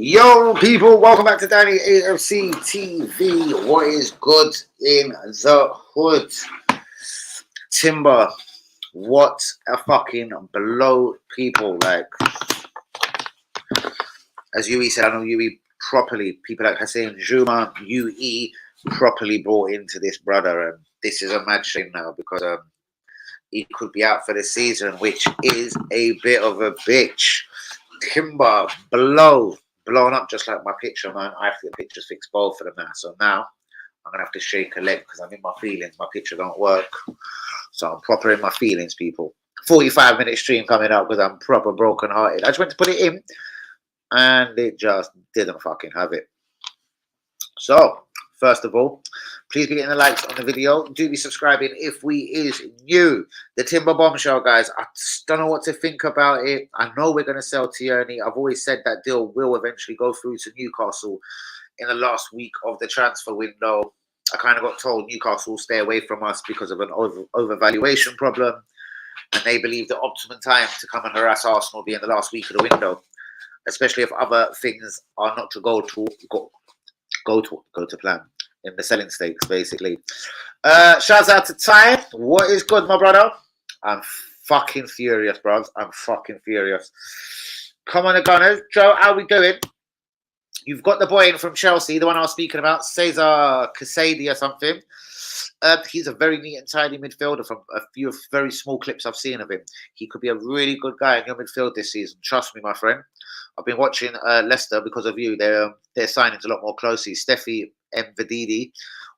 Yo, people, welcome back to Danny AFC TV. What is good in the hood? Timber, what a fucking blow, people. Like, as Yui said, I know Yui properly, people like Hassan Juma, UE properly brought into this brother. And this is a mad shame now because he could be out for the season, which is a bit of a bitch. Timber, blown up just like my picture, man. I have to get pictures fixed both of them now. So now I'm gonna have to shake a leg because I'm in my feelings. My picture don't work. So I'm proper in my feelings, people. 45-minute stream coming up because I'm proper broken hearted. I just went to put it in and it just didn't fucking have it. So, first of all, please be getting the likes on the video. Do be subscribing if we is new. The Timber Bombshell, guys. I just don't know what to think about it. I know we're going to sell Tierney. I've always said that deal will eventually go through to Newcastle in the last week of the transfer window. I kind of got told Newcastle will stay away from us because of an overvaluation problem. And they believe the optimum time to come and harass Arsenal will be in the last week of the window. Especially if other things are not to go to plan in the selling stakes, basically. Shouts out to Ty. What is good, my brother? I'm fucking furious, bros. I'm fucking furious. Come on, the Gunners. Joe, how we doing? You've got the boy in from Chelsea, the one I was speaking about, Cesar Casady or something. He's a very neat and tidy midfielder from a few very small clips I've seen of him. He could be a really good guy in your midfield this season. Trust me, my friend. I've been watching Leicester because of you. They're signings a lot more closely. Steffi Mvedidi,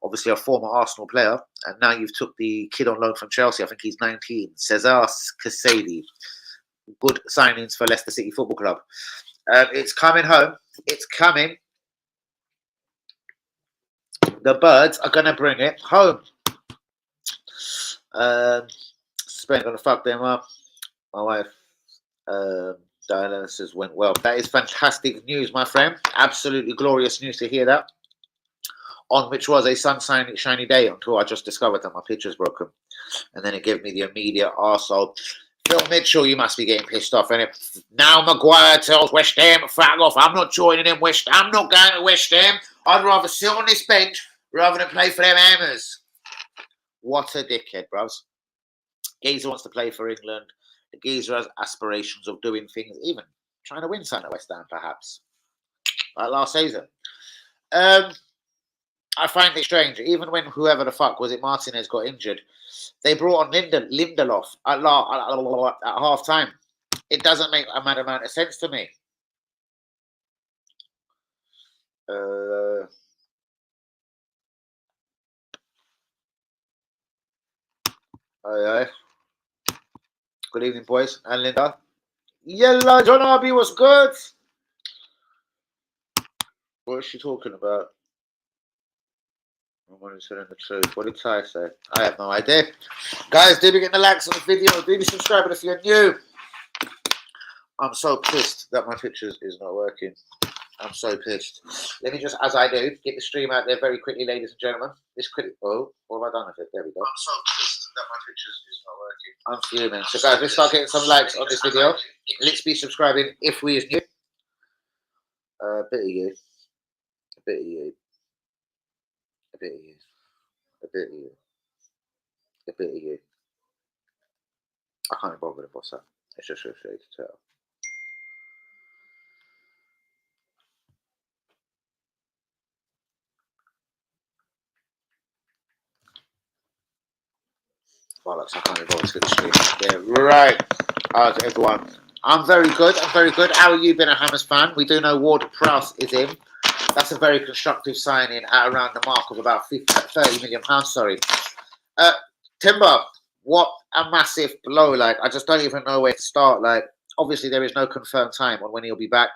obviously a former Arsenal player, and now you've took the kid on loan from Chelsea. I think he's 19. Cesar Casady. Good signings for Leicester City Football Club. It's coming home. It's coming. The birds are going to bring it home. Spain going to fuck them up. My wife dialysis went well. That is fantastic news, my friend. Absolutely glorious news to hear that. On which was a sunshiny, shiny day until I just discovered that my picture's broken. And then it gave me the immediate arsehole. Phil Mitchell, you must be getting pissed off. And now Maguire tells West Ham, fuck off. I'm not joining them, West Ham. I'm not going to West Ham. I'd rather sit on this bench rather than play for them Hammers. What a dickhead, bros. Geezer wants to play for England. The Geezer has aspirations of doing things, even trying to win something at West Ham, perhaps. Like last season. I find it strange. Even when whoever the fuck was it, Martinez got injured, they brought on Lindelof at half time. It doesn't make a mad amount of sense to me. Aye. Good evening, boys. And Linda. Yellow John Arby was good. What is she talking about? I'm only telling the truth. What did Ty say? I have no idea. Guys, do be getting the likes on the video. Do be subscribing if you're new. I'm so pissed that my pictures is not working. I'm so pissed. Let me just, as I do, get the stream out there very quickly, ladies and gentlemen. Oh, what have I done with it? There we go. I'm so pissed that my pictures is not working. I'm fuming. So guys, let's start getting some likes on this video. Let's be subscribing if we is new. A bit of you. A bit of you. A bit of you. A bit of you. A bit of you. I can't even bother with what's that. It's just so straight to tell. Bollocks, I can't even bother to get the stream. Yeah, right. Everyone. I'm very good. I'm very good. How are you been a Hammers fan? We do know Ward-Prowse is in. That's a very constructive signing at around the mark of about 30 million pounds. Sorry. Timber, what a massive blow. Like, I just don't even know where to start. Like, obviously, there is no confirmed time on when he'll be back.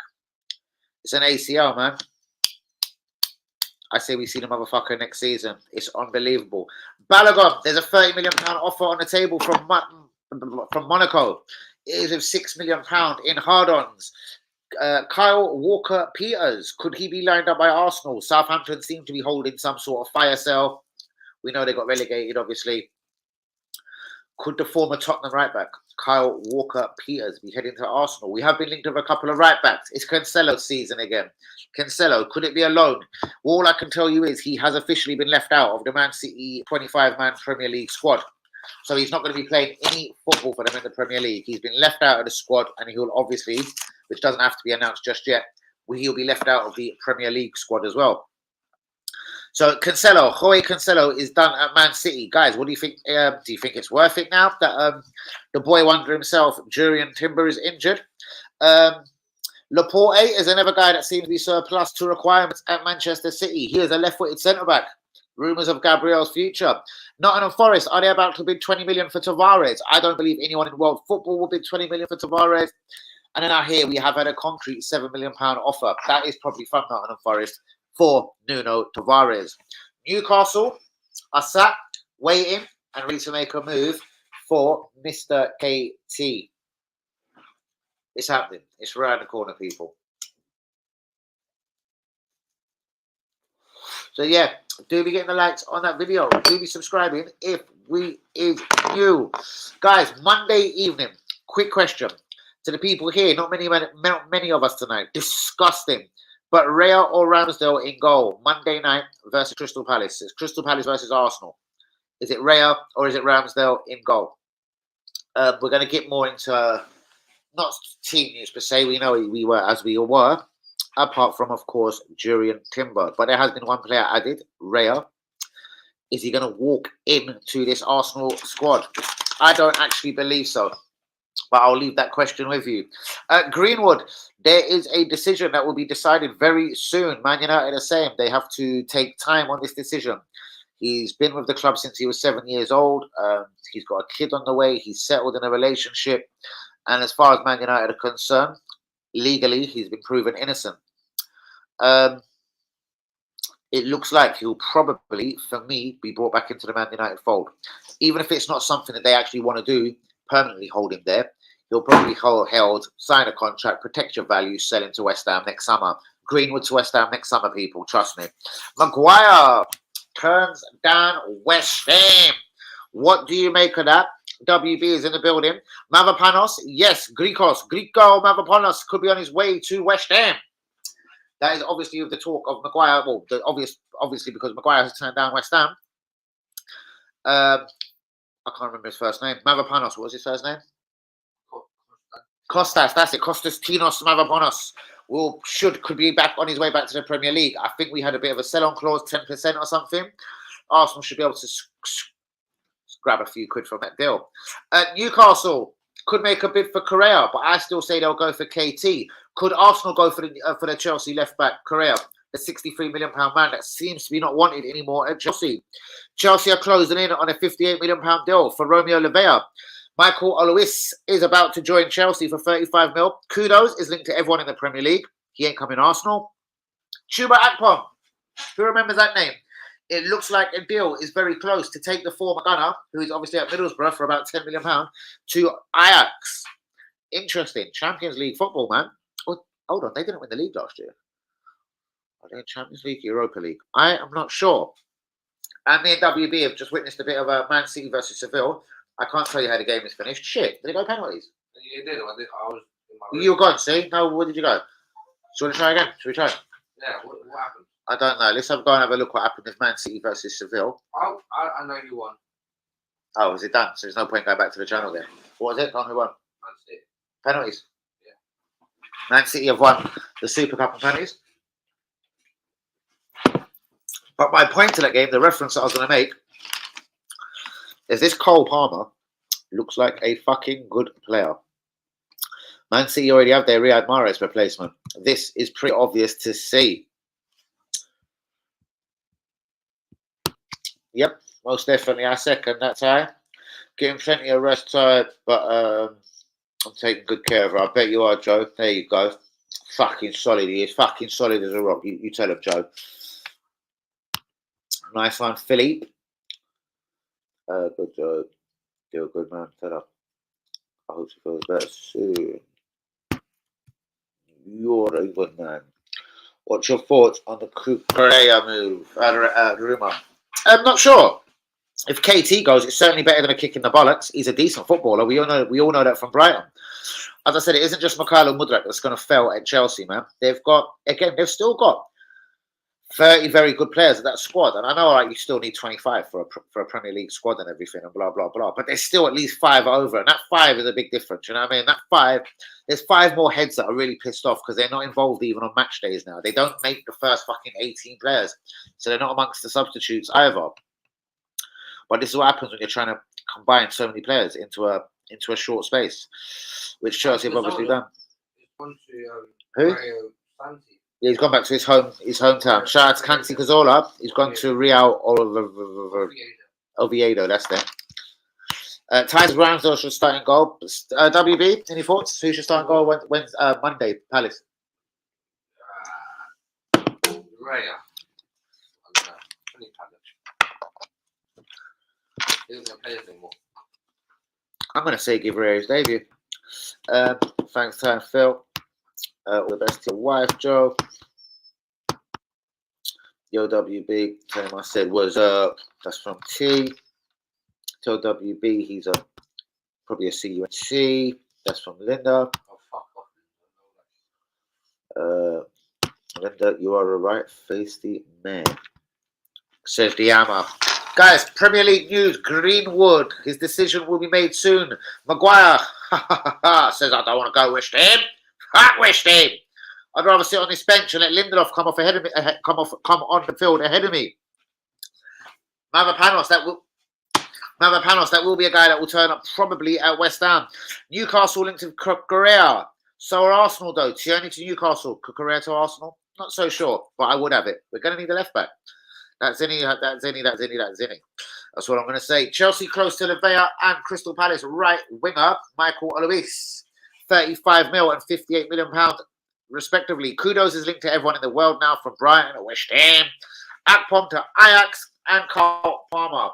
It's an ACL, man. I say we see the motherfucker next season. It's unbelievable. Balogun, there's a £30 million offer on the table from Monaco. It is with £6 million in hard-ons. Kyle Walker-Peters, could he be lined up by Arsenal? Southampton seem to be holding some sort of fire sale. We know they got relegated, obviously. Could the former Tottenham right back, Kyle Walker-Peters, be heading to Arsenal? We have been linked with a couple of right backs. It's Cancelo season again. Cancelo, could it be a loan? All I can tell you is he has officially been left out of the Man City 25-man Premier League squad. So he's not going to be playing any football for them in the Premier League. He's been left out of the squad, and he'll obviously, which doesn't have to be announced just yet, he'll be left out of the Premier League squad as well. So Cancelo is done at Man City. Guys, what do you think? Do you think it's worth it now that the boy wonder himself, Jurrien Timber, is injured? Laporte is another guy that seems to be surplus to requirements at Manchester City. He is a left-footed centre-back. Rumours of Gabriel's future. Nottingham Forest, are they about to bid 20 million for Tavares? I don't believe anyone in world football will bid 20 million for Tavares. And then out here, we have had a concrete £7 million offer. That is probably from Nottingham Forest for Nuno Tavares. Newcastle are sat, waiting, and ready to make a move for Mr. KT. It's happening. It's around the corner, people. So yeah, do be getting the likes on that video. Do be subscribing if we is new. Guys, Monday evening, quick question to the people here. Not many of us tonight. Disgusting. But Raya or Ramsdale in goal Monday night versus Crystal Palace. It's Crystal Palace versus Arsenal. Is it Raya or is it Ramsdale in goal? We're going to get more into not team news per se. We know we were as we were. Apart from, of course, Jurrien Timber. But there has been one player added, Raya. Is he going to walk into this Arsenal squad? I don't actually believe so. But I'll leave that question with you. Greenwood, there is a decision that will be decided very soon. Man United are saying they have to take time on this decision. He's been with the club since he was 7 years old. He's got a kid on the way. He's settled in a relationship. And as far as Man United are concerned, legally, he's been proven innocent. It looks like he'll probably, for me, be brought back into the Man United fold. Even if it's not something that they actually want to do, permanently hold him there, he'll probably held, sign a contract, protect your value, sell him to West Ham next summer. Greenwood to West Ham next summer, people, trust me. Maguire turns down West Ham. What do you make of that? WB is in the building. Mavropanos, yes, Grigo Mavropanos could be on his way to West Ham. That is obviously with the talk of Maguire. Well, obviously because Maguire has turned down West Ham. I can't remember his first name. Mavropanos, what was his first name? Kostas, that's it. Kostas Tinos Mavropanos could be back on his way back to the Premier League. I think we had a bit of a sell-on clause, 10% or something. Arsenal should be able to grab a few quid from that deal. Newcastle could make a bid for Correa, but I still say they'll go for KT. Could Arsenal go for the Chelsea left back Correa, the £63 million man that seems to be not wanted anymore at Chelsea? Chelsea are closing in on a £58 million deal for Romeo Lavea. Michael Olois is about to join Chelsea for 35 mil. Kudos is linked to everyone in the Premier League. He ain't coming Arsenal. Chuba Akpom, who remembers that name? It looks like a deal is very close to take the former gunner, who is obviously at Middlesbrough for about £10 million, to Ajax. Interesting. Champions League football, man. Oh, hold on, they didn't win the league last year. Are they in Champions League, Europa League? I am not sure. And me and WB have just witnessed a bit of a Man City versus Seville. I can't tell you how the game is finished. Shit, did it go penalties? Yeah, it did. I was in my room. You were gone, see? No, where did you go? So you want to try again? Should we try? Yeah, what happened? I don't know. Let's go and have a look what happened with Man City versus Seville. I know you won. Oh, is it done? So there's no point going back to the channel then. What was it? Who won? Man City. Penalties? Yeah. Man City have won the Super Cup on penalties. But my point to that game, the reference that I was going to make, is this Cole Palmer looks like a fucking good player. Man City already have their Riyad Mahrez replacement. This is pretty obvious to see. Yep, most definitely. I second that tie. Getting plenty of rest time, but I'm taking good care of her. I bet you are, Joe. There you go. Fucking solid. He is fucking solid as a rock. You tell him, Joe. Nice one, Philippe. Good job. Feel good, man. Tell her. I hope she feels better soon. You're a good man. What's your thoughts on the Correa move? Rumor. I'm not sure. if KT goes, it's certainly better than a kick in the bollocks. He's a decent footballer. We all know that from Brighton. As I said, it isn't just Mikhailo Mudryk that's going to fail at Chelsea, man. They've still got 30 very good players in that squad. And I know you still need 25 for a Premier League squad and everything and blah, blah, blah. But there's still at least 5 over. And that 5 is a big difference. You know what I mean? That 5, there's 5 more heads that are really pissed off because they're not involved even on match days now. They don't make the first fucking 18 players. So they're not amongst the substitutes either. But this is what happens when you're trying to combine so many players into a short space, which Chelsea have obviously done. Who? Yeah, he's gone back to his hometown. Shout out to Cancelo Cazorla. He's gone to Real Oviedo. That's there. Tyson Ramsdale should start in goal. WB, any thoughts? Who should start in goal when Monday? Palace. Raya. He doesn't play anymore. I'm going to say give Raya his debut. Thanks, time, Phil. All the best to your wife, Joe. Yo, WB, tell him I said was that's from T. Tell WB he's probably a CUNC. That's from Linda. Linda, you are a right feisty man. Says the Hammer. Guys, Premier League news. Greenwood, his decision will be made soon. Maguire says I don't want to go West Ham. Fuck West Ham. I'd rather sit on this bench and let Lindelof come on the field ahead of me. Mavropanos, that will be a guy that will turn up probably at West Ham. Newcastle linked to Correa. So are Arsenal though. Tierney to Newcastle. Correa to Arsenal. Not so sure, but I would have it. We're going to need a left back. That's Zinny. That's what I'm going to say. Chelsea close to Lavea and Crystal Palace right winger Michael Alois, 35 mil and 58 million pounds respectively. Kudos is linked to everyone in the world now, from Brighton to West Ham, Akpom to Ajax, and Carl Palmer.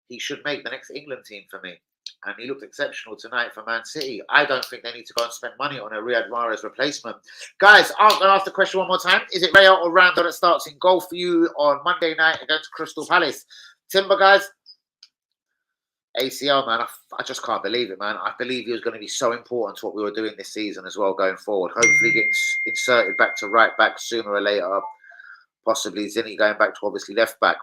He should make the next England team for me. And he looked exceptional tonight for Man City. I don't think they need to go and spend money on a Riyad Mahrez replacement. Guys, I'm going to ask the question one more time. Is it Raya or Rando that starts in goal for you on Monday night against Crystal Palace? Timber, guys. ACL, man. I just can't believe it, man. I believe he was going to be so important to what we were doing this season as well going forward. Hopefully getting inserted back to right back sooner or later. Possibly Zinni going back to obviously left back.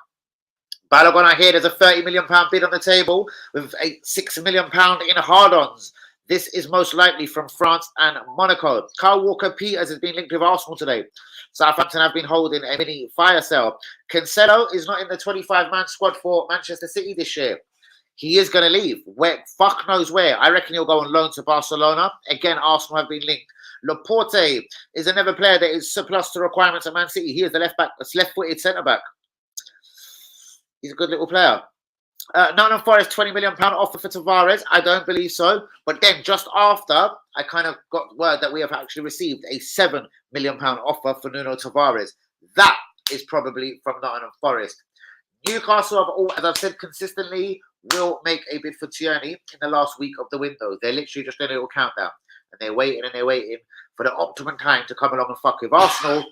Balogun, I hear there's a £30 million bid on the table with a £6 million in hard-ons. This is most likely from France and Monaco. Kyle Walker-Peters has been linked with Arsenal today. Southampton have been holding a mini fire sale. Cancelo is not in the 25-man squad for Manchester City this year. He is going to leave. Where? Fuck knows where. I reckon he'll go on loan to Barcelona. Again, Arsenal have been linked. Laporte is another player that is surplus to requirements at Man City. He is the left-footed centre-back. He's a good little player. Nottingham Forest, £20 million offer for Tavares. I don't believe so. But then just after, I kind of got word that we have actually received a £7 million offer for Nuno Tavares. That is probably from Nottingham Forest. Newcastle, as I've said consistently, will make a bid for Tierney in the last week of the window. They're literally just doing a little countdown. And they're waiting for the optimum time to come along and fuck with Arsenal,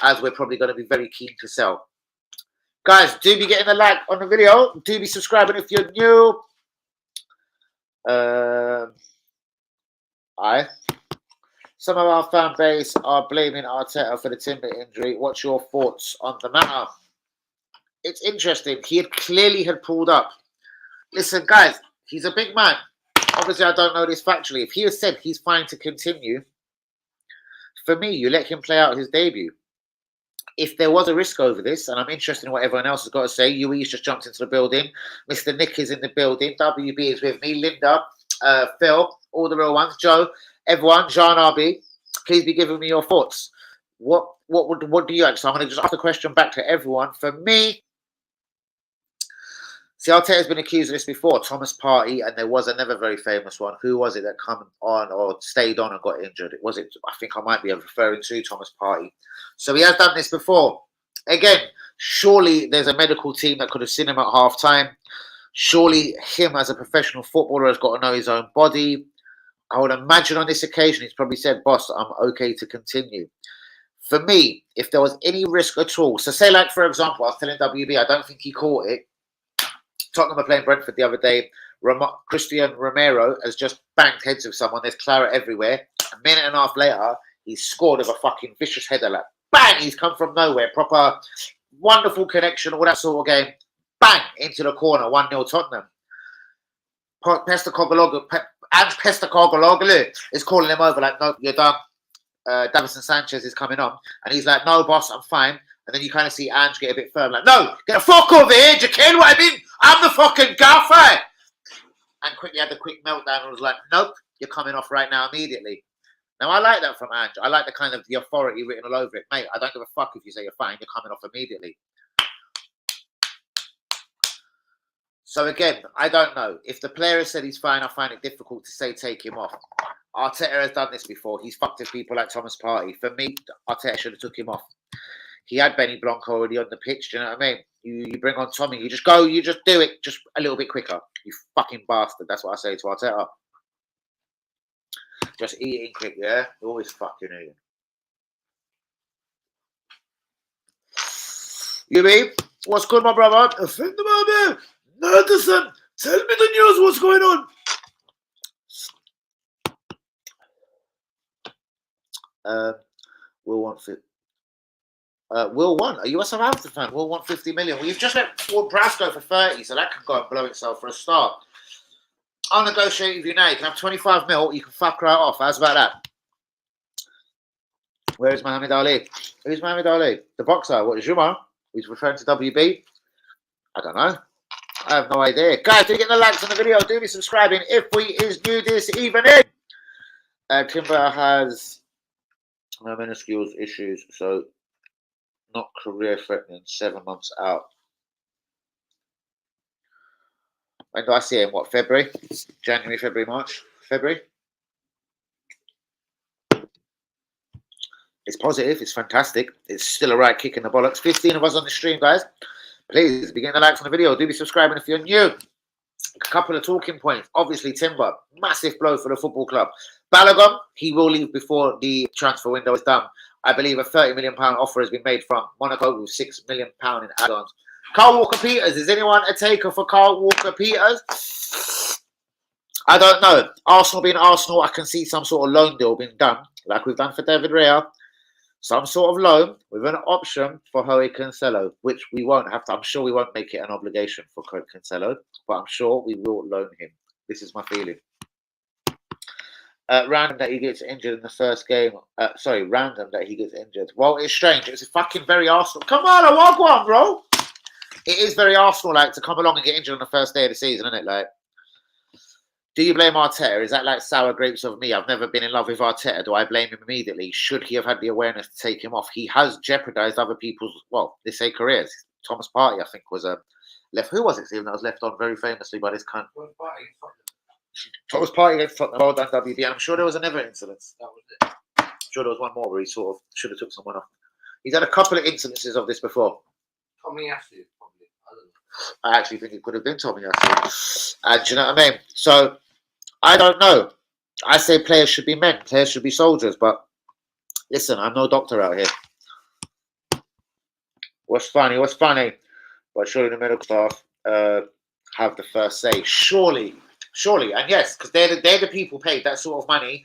as we're probably going to be very keen to sell. Guys, do be getting a like on the video. Do be subscribing if you're new. Some of our fan base are blaming Arteta for the Timber injury. What's your thoughts on the matter? It's interesting. He clearly had pulled up. Listen, guys, he's a big man. Obviously, I don't know this factually. If he has said he's fine to continue, for me, you let him play out his debut. If there was a risk over this, and I'm interested in what everyone else has got to say, UE's just jumped into the building. Mr. Nick is in the building. WB is with me. Linda, Phil, all the real ones. Joe, everyone, Jean RB. Please be giving me your thoughts. What do you actually? So I'm going to just ask the question back to everyone. For me, see, Arteta has been accused of this before. Thomas Partey, and there was another very famous one. Who was it that come on or stayed on and got injured? Was it? I think I might be referring to Thomas Partey. So he has done this before. Again, surely there's a medical team that could have seen him at half time. Surely him as a professional footballer has got to know his own body. I would imagine on this occasion he's probably said, boss, I'm okay to continue. For me, if there was any risk at all, so say like, for example, I was telling WB, I don't think he caught it. Tottenham were playing Brentford the other day. Christian Romero has just banged heads with someone. There's claret everywhere. A minute and a half later, he's scored with a fucking vicious header. Like, bang, he's come from nowhere. Proper wonderful connection, all that sort of game. Bang, into the corner, 1-0 Tottenham. Postecoglou is calling him over like, no, you're done. Davison Sanchez is coming on. And he's like, no, boss, I'm fine. And then you kind of see Ange get a bit firm, like, no, get the fuck over here, do you care what I mean? I'm the fucking gaffer. And quickly had a quick meltdown and was like, nope, you're coming off right now immediately. Now, I like that from Ange. I like the kind of the authority written all over it. Mate, I don't give a fuck if you say you're fine, you're coming off immediately. So again, I don't know. If the player has said he's fine, I find it difficult to say take him off. Arteta has done this before. He's fucked with people like Thomas Partey. For me, Arteta should have took him off. He had Benny Blanco already on the pitch. Do you know what I mean? You bring on Tommy. You just go. You just do it just a little bit quicker. You fucking bastard. That's what I say to Arteta. Just eating quick, yeah? You're always fucking eating. You mean? What's good, my brother? Nelson, tell me the news. What's going on? Will want Will won. Are you a Southampton fan? Will want 50 million. Well, you've just let Ward Prowse go for 30, so that can go and blow itself for a start. I'll negotiate with you now. You can have 25 mil. You can fuck right off. How's about that? Where is Muhammad Ali? Who's Muhammad Ali? The boxer. What is Juma? He's referring to WB. I don't know. I have no idea. Guys, do get the likes on the video. Do be subscribing if we is new this evening. Timber has minuscule issues, so not career threatening. 7 months out. When do I see him? What, February? January, February, March? February? It's positive. It's fantastic. It's still a right kick in the bollocks. 15 of us on the stream, guys. Please be getting the likes on the video. Do be subscribing if you're new. A couple of talking points. Obviously, Timber, massive blow for the football club. Balogun, he will leave before the transfer window is done. I believe a £30 million offer has been made from Monaco with £6 million in add-ons. Carl Walker-Peters, is anyone a taker for Carl Walker-Peters? I don't know. Arsenal being Arsenal, I can see some sort of loan deal being done, like we've done for David Raya. Some sort of loan with an option for Joey Cancelo, which we won't have to. I'm sure we won't make it an obligation for Cancelo, but I'm sure we will loan him. This is my feeling. Random that he gets injured in the first game. Random that he gets injured. Well, it's strange. It's fucking very Arsenal. Come on, I want one, bro. It is very Arsenal-like to come along and get injured on the first day of the season, isn't it? Like, do you blame Arteta? Is that like sour grapes of me? I've never been in love with Arteta. Do I blame him immediately? Should he have had the awareness to take him off? He has jeopardised other people's, well, they say careers. Thomas Partey, I think, was left. Who was it, Stephen, that was left on very famously by this cunt? Thomas Partey against Tottenham. Well done, WB. And I'm sure there was another incident. That was it. I'm sure there was one more where he sort of should have took someone off. He's had a couple of incidences of this before. Tommy Asu, probably. I don't know. I actually think it could have been Tommy Asu. And do you know what I mean? So, I don't know. I say players should be men. Players should be soldiers. But, listen, I'm no doctor out here. What's funny? But surely the medical staff have the first say. Surely. And yes, because they're the people paid that sort of money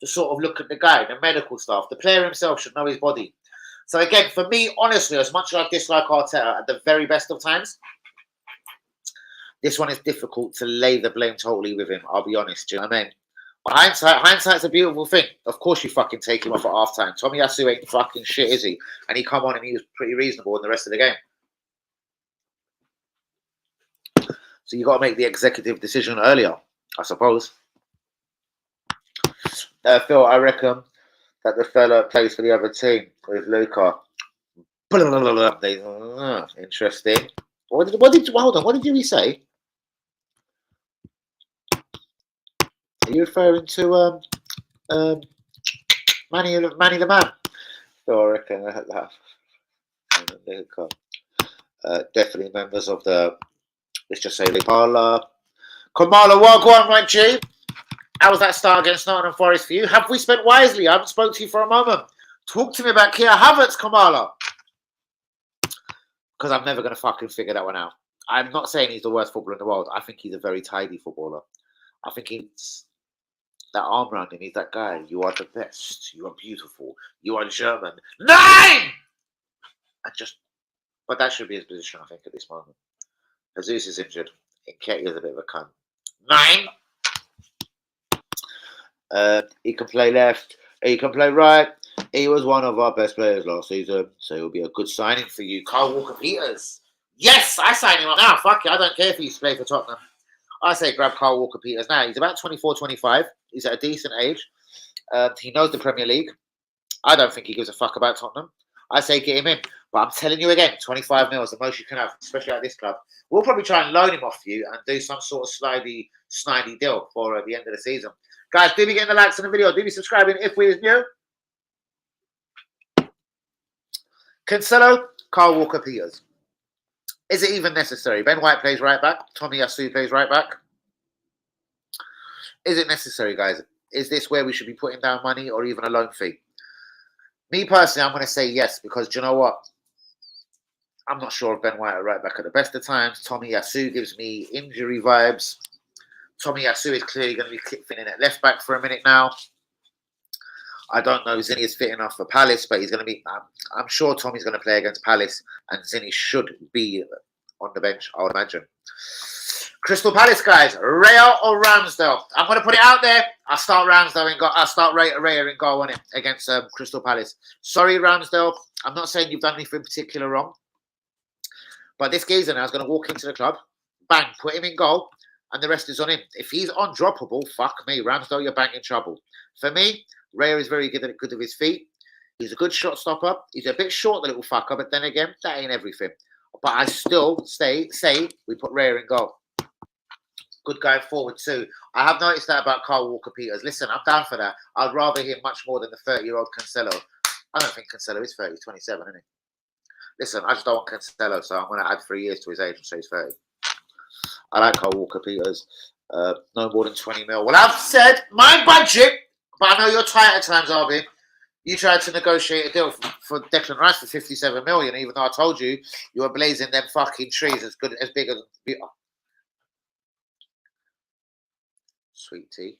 to sort of look at the guy, the medical staff. The player himself should know his body. So again, for me, honestly, as much as I dislike Arteta at the very best of times, this one is difficult to lay the blame totally with him. I'll be honest. Do you know what I mean? But hindsight's a beautiful thing. Of course, you fucking take him off at half time. Tommy Asu ain't fucking shit, is he? And he come on and he was pretty reasonable in the rest of the game. So you got to make the executive decision earlier, I suppose. Phil, I reckon that the fella plays for the other team with Luca. Interesting. What did you say? Are you referring to Manny the Man? Phil, I reckon that Luca. Definitely members of the. Let's just say Kamala Wagwan, my G. How was that start against Nottingham Forest for you? Have we spent wisely? I haven't spoken to you for a moment. Talk to me about Kia Havertz, Kamala. Because I'm never going to fucking figure that one out. I'm not saying he's the worst footballer in the world. I think he's a very tidy footballer. I think he's that arm around him. He's that guy. You are the best. You are beautiful. You are German. 9! But that should be his position, I think, at this moment. Jesus is injured. Nketiah is a bit of a cunt. 9. He can play left. He can play right. He was one of our best players last season, so he'll be a good signing for you. Kyle Walker-Peters. Yes, I sign him up now. Fuck it. I don't care if he's played for Tottenham. I say grab Kyle Walker-Peters now. He's about 24, 25. He's at a decent age. He knows the Premier League. I don't think he gives a fuck about Tottenham. I say get him in. But I'm telling you again, 25 mil is the most you can have, especially at this club. We'll probably try and loan him off you and do some sort of snidey deal for the end of the season. Guys, do be getting the likes on the video. Do be subscribing if we're new. Cancelo, Kyle Walker-Peters. Is it even necessary? Ben White plays right back. Tomiyasu plays right back. Is it necessary, guys? Is this where we should be putting down money or even a loan fee? Me personally, I'm going to say yes, because do you know what? I'm not sure if Ben White are right back at the best of times. Tomiyasu gives me injury vibes. Tomiyasu is clearly going to be fitting at left back for a minute now. I don't know if Zinni is fit enough for Palace, but he's going to be... I'm sure Tommy's going to play against Palace, and Zinni should be on the bench, I would imagine. Crystal Palace, guys. Raya or Ramsdale? I'm going to put it out there. I'll start Ramsdale and I'll start Raya and go on it against Crystal Palace. Sorry, Ramsdale. I'm not saying you've done anything particular wrong. But this geezer now is going to walk into the club, bang, put him in goal, and the rest is on him. If he's undroppable, fuck me. Ramsdale, you're bang in trouble. For me, Raya is very good with his feet. He's a good shot stopper. He's a bit short, the little fucker, but then again, that ain't everything. But I still say we put Raya in goal. Good going forward too. I have noticed that about Kyle Walker-Peters. Listen, I'm down for that. I'd rather him much more than the 30-year-old Cancelo. I don't think Cancelo is 30. He's 27, isn't he? Listen, I just don't want Cancelo, so I'm going to add 3 years to his age and say he's 30. I like Kyle Walker-Peters. No more than 20 mil. Well, I've said my budget, but I know you're tight at times, RB. You tried to negotiate a deal for Declan Rice for 57 million, even though I told you you were blazing them fucking trees as big as... Sweet tea.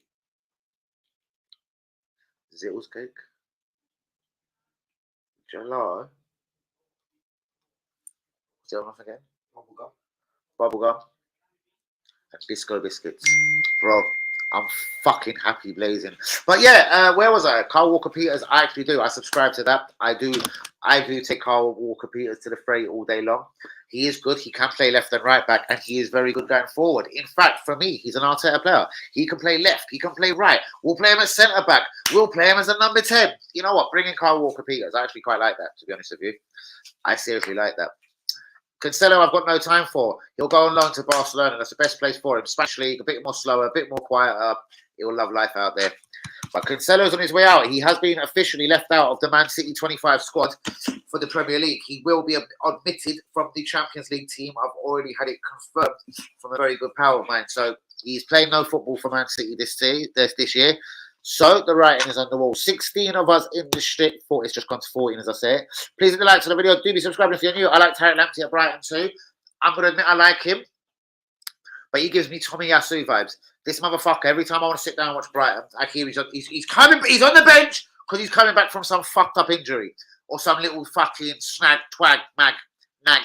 Zittles cake. Gelato. Is there enough again? Bubblegum. Bubblegum. And Bisco biscuits. Bro, I'm fucking happy blazing. But yeah, where was I? Kyle Walker-Peters, I actually do. I subscribe to that. I do take Kyle Walker-Peters to the fray all day long. He is good. He can play left and right back, and he is very good going forward. In fact, for me, he's an Arteta player. He can play left. He can play right. We'll play him as centre back. We'll play him as a number 10. You know what? Bring in Kyle Walker-Peters. I actually quite like that, to be honest with you. I seriously like that. Cancelo, I've got no time for. He'll go on loan to Barcelona. That's the best place for him. Spanish league, a bit more slower, a bit more quieter. He'll love life out there. But Cancelo's on his way out. He has been officially left out of the Man City 25 squad for the Premier League. He will be omitted from the Champions League team. I've already had it confirmed from a very good pal of mine. So he's playing no football for Man City this year. So the writing is on the wall. 16 of us in the strip. It's just gone to 14, as I say. Please hit the like to the video. Do be subscribing if you're new. I like Tarek Lamptey at Brighton too. I'm going to admit I like him. But he gives me Tomiyasu vibes. This motherfucker, every time I want to sit down and watch Brighton, I hear he's on the bench because he's coming back from some fucked up injury. Or some little fucking snag, twag, nag. I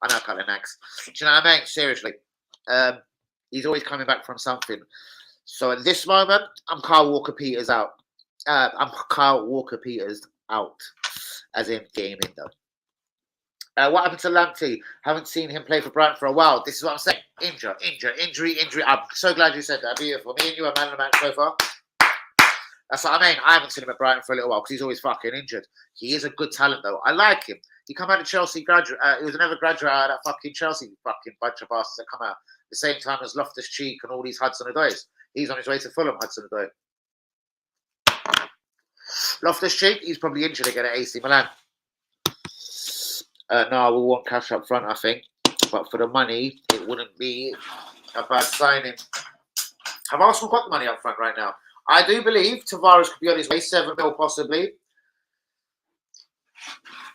know I call it nags. Do you know what I mean? Seriously. He's always coming back from something. So at this moment, I'm Kyle Walker-Peters out. I'm Kyle Walker-Peters out. As in, game in though. What happened to Lamptey? Haven't seen him play for Brighton for a while. This is what I'm saying. Injury. I'm so glad you said that. Beautiful. Me and you are man of the match so far. That's what I mean. I haven't seen him at Brighton for a little while because he's always fucking injured. He is a good talent though. I like him. He come out of Chelsea graduate. He was another graduate out of that fucking Chelsea fucking bunch of bastards that come out the same time as Loftus-Cheek and all these Hudson-Odois. He's on his way to Fulham, Hudson-Odoi. Loftus-Cheek, he's probably injured again at AC Milan. No, we want cash up front, I think. But for the money, it wouldn't be a bad signing. Have Arsenal got the money up front right now? I do believe Tavares could be on his way, 7 mil possibly.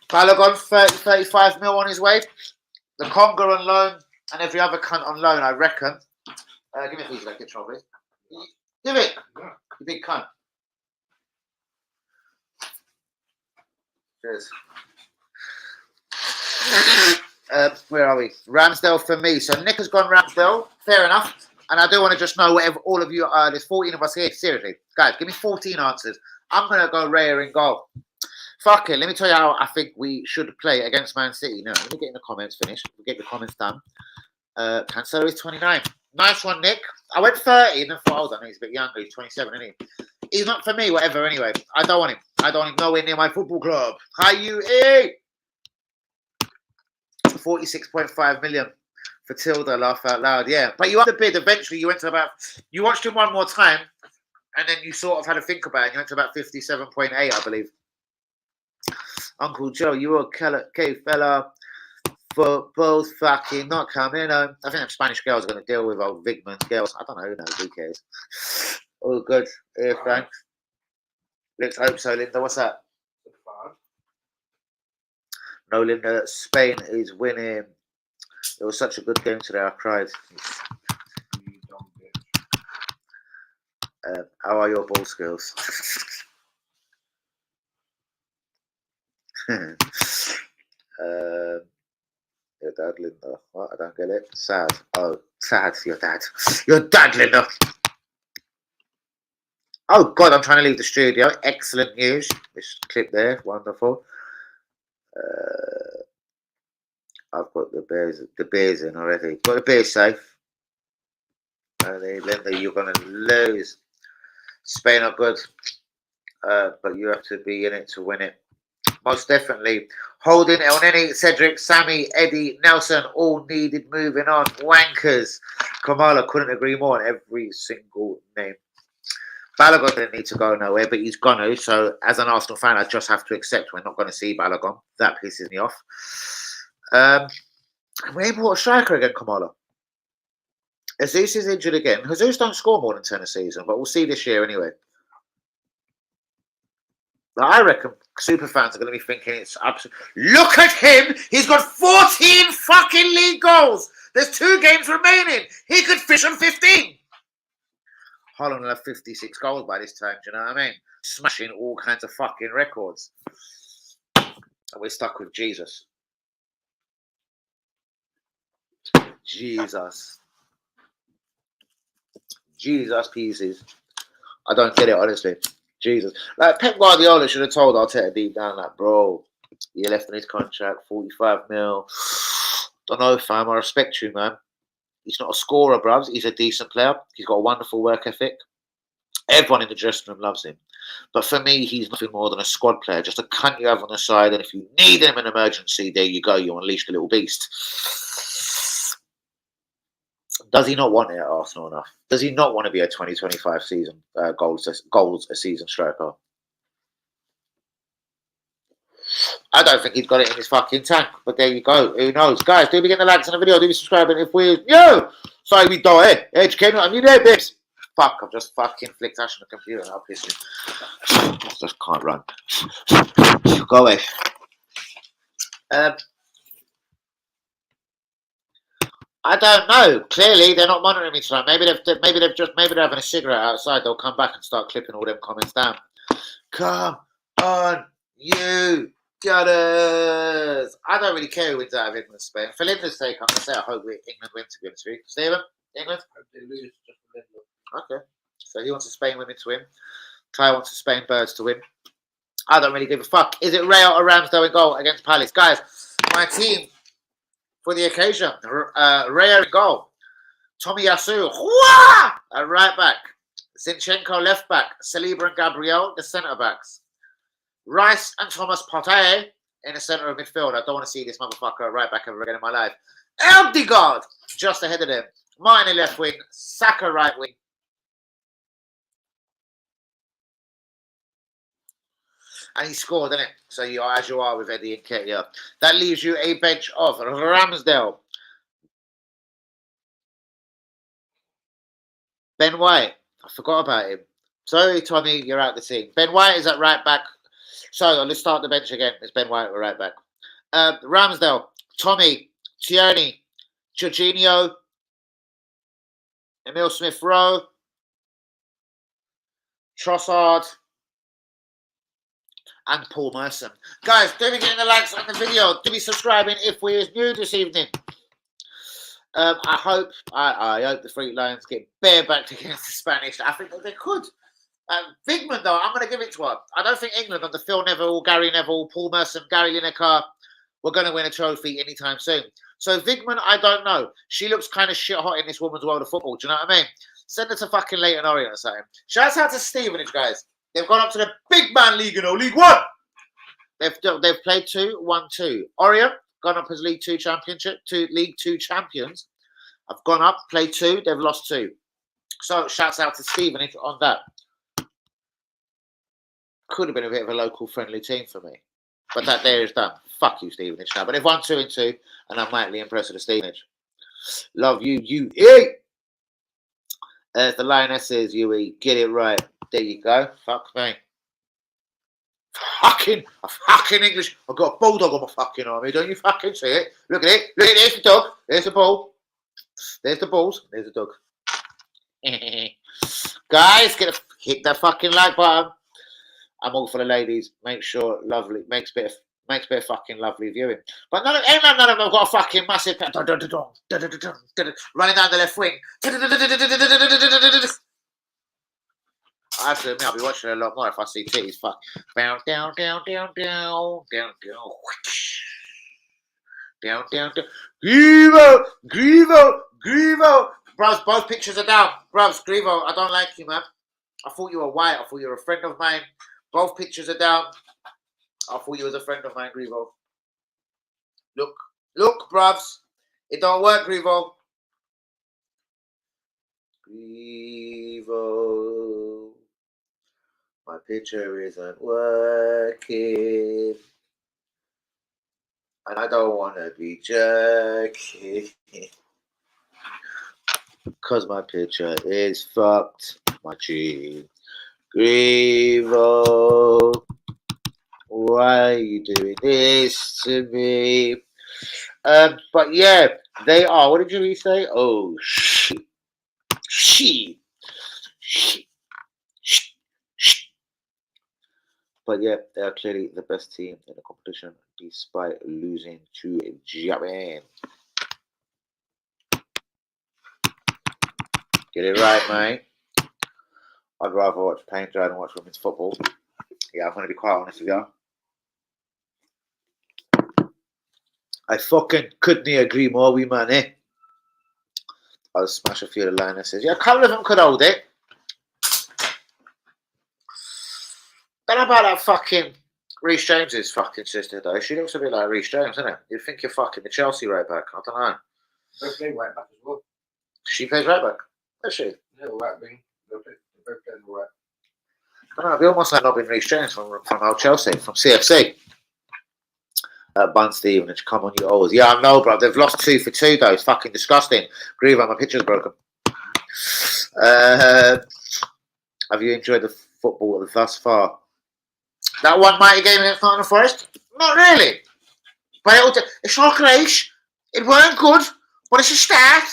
Balogun, 30, 35 mil on his way. The Congo on loan and every other cunt on loan, I reckon. Give me a piece of that control, please. Give it. Yeah. You big cunt. Cheers. Where are we? Ramsdale for me. So Nick has gone Ramsdale. Fair enough. And I do want to just know whatever all of you are. There's 14 of us here. Seriously. Guys, give me 14 answers. I'm going to go Raya in goal. Fuck it. Let me tell you how I think we should play against Man City. Now, let me get in the comments finished. We'll get the comments done. Cancelo is 29. Nice one, Nick. I went 30 and then thought, hold on, he's a bit younger. He's 27, isn't he? He's not for me, whatever, anyway. I don't want him. I don't want him nowhere near my football club. Hi, UE! 46.5 million for Tilda, laugh out loud. Yeah, but you had the bid. Eventually, you went to about, you watched him one more time, and then you sort of had to think about it. You went to about 57.8, I believe. Uncle Joe, you were a fella for both fucking not coming home. I think that Spanish girl's going to deal with old Vigman's girls. I don't know, who cares? All good. Here, thanks. Let's hope so, Linda. What's that? No, Linda. Spain is winning. It was such a good game today. I cried. How are your ball skills? Your dad, Linda. What? I don't get it. Sad. Oh, sad. Your dad. Your dad, Linda. Oh, God, I'm trying to leave the studio. Excellent news. This clip there. Wonderful. I've got the beers in already. Got the beer safe. Linda, you're going to lose. Spain are good. But you have to be in it to win it. Most definitely. Holding, Elneny, Cedric, Sammy, Eddie, Nelson, all needed moving on. Wankers. Kamala couldn't agree more on every single name. Balogun didn't need to go nowhere, but he's going to. So, as an Arsenal fan, I just have to accept we're not going to see Balogun. That pisses me off. We ain't bought a striker again, Kamala. Jesus is injured again. Jesus don't score more than 10 a season, but we'll see this year anyway. I reckon super fans are going to be thinking it's absolute. Look at him! He's got 14 fucking league goals! There's 2 games remaining! He could fish on 15! Holland will have 56 goals by this time, do you know what I mean? Smashing all kinds of fucking records. And we're stuck with Jesus. Jesus pieces. I don't get it, honestly. Jesus. Like, Pep Guardiola should have told Arteta deep down, like, bro, you left in his contract, 45 mil. Don't know, fam. I respect you, man. He's not a scorer, bruvs. He's a decent player. He's got a wonderful work ethic. Everyone in the dressing room loves him. But for me, he's nothing more than a squad player, just a cunt you have on the side. And if you need him in an emergency, there you go. You unleash the little beast. Does he not want it at Arsenal enough? Does he not want to be a 2025 season goals a season striker? I don't think he's got it in his fucking tank, but there you go. Who knows? Guys, do be getting the likes on the video, do be subscribing if we're sorry we die. Educated, I'm you there, babes. Fuck, I've just fucking flicked Ash on the computer and I'll piss him. I just can't run. Go away. I don't know. Clearly, they're not monitoring me tonight. Maybe they're having a cigarette outside. They'll come back and start clipping all them comments down. Come on, you gutters! I don't really care who wins out of England, Spain. For Linda's sake, I'm gonna say I hope England win. To be honest with you, Stephen, England. They lose just for England. Okay, so he wants a Spain women to win. Ty wants a Spain birds to win. I don't really give a fuck. Is it Raya or Ramsdale in goal against Palace, guys? My team. For the occasion, Raya in goal, Tomiyasu at right back, Zinchenko left back, Saliba and Gabriel the centre backs, Rice and Thomas Partey in the centre of midfield. I don't want to see this motherfucker at right back ever again in my life. Eldegaard just ahead of them, Martin left wing, Saka right wing. And he scored, didn't it? So you are as you are with Eddie and Ketia. That leaves you a bench of Ramsdale, Ben White. I forgot about him. Sorry, Tommy, you're out the team. Ben White is at right back. So let's start the bench again. It's Ben White. We're right back. Ramsdale, Tommy, Tierney, Jorginho, Emil Smith-Rowe, Trossard, and Paul Merson. Guys, do be getting the likes on the video. Do be subscribing if we're new this evening. I hope the Three Lions get barebacked against the Spanish. I think that they could. Vigman, though, I'm going to give it to her. I don't think England under Phil Neville, Gary Neville, Paul Merson, Gary Lineker, we're going to win a trophy anytime soon. So Vigman, I don't know. She looks kind of shit hot in this woman's world of football. Do you know what I mean? Send her to fucking Leighton Orient or something. Shouts out to Stevenage, guys. They've gone up to the big man league, League One. They've played 2, won 2. Orient gone up as League 2 championship, League 2 champions. I've gone up, played 2, they've lost 2. So shouts out to Stevenage on that. Could have been a bit of a local friendly team for me. But that there is done. Fuck you, Stevenage now. But they've won 2-2, and I'm mightily impressed with the Stevenage. Love you, UE. The Lionesses, UE. Get it right. There you go. Fuck me. Fucking English. I've got a bulldog on my fucking arm. Don't you fucking see it? Look at it. Look at it. There's the dog. There's the ball. There's the balls. There's the dog. Guys, hit that fucking like button. I'm all for the ladies. Make sure lovely makes bit of fucking lovely viewing. But none of them have got a fucking massive running down the left wing. I have to admit, I'll be watching it a lot more if I see titties. Fuck. Down. Down. Grievo. Bros, both pictures are down. Bros, Grievo, I don't like you, man. I thought you were white. I thought you were a friend of mine. Both pictures are down. I thought you was a friend of mine, Grievo. Look, bruvs. It don't work, Grievo. Grievo. My picture isn't working. And I don't want to be jerky. Because my picture is fucked. My G. Grievo. Why are you doing this to me? But yeah, they are. What did you say? Oh, shit. But yeah, they are clearly the best team in the competition, despite losing to Japan. Get it right, mate. I'd rather watch paint dry than watch women's football. Yeah, I'm going to be quite honest with you. I fucking couldn't agree more with man, eh? I'll smash a few of the Lionesses. Yeah, a couple of them could hold it. Don't know about that fucking Reece James's fucking sister, though. She looks a bit like Reece James, doesn't it? You'd think you're fucking the Chelsea right back. I don't know. They play right back as well. She plays right back. Does she? Yeah, right wing. They both play right. I don't know. They almost like not been Reece James from old Chelsea, from CFC. Bun Stevenage, come on, you always. Yeah, I know, bro. They've lost 2 for 2, though. It's fucking disgusting. Grievo, my picture's broken. Have you enjoyed the football thus far? That one mighty game against Nottingham Forest? Not really. But it's not great. It weren't good, but it's a start.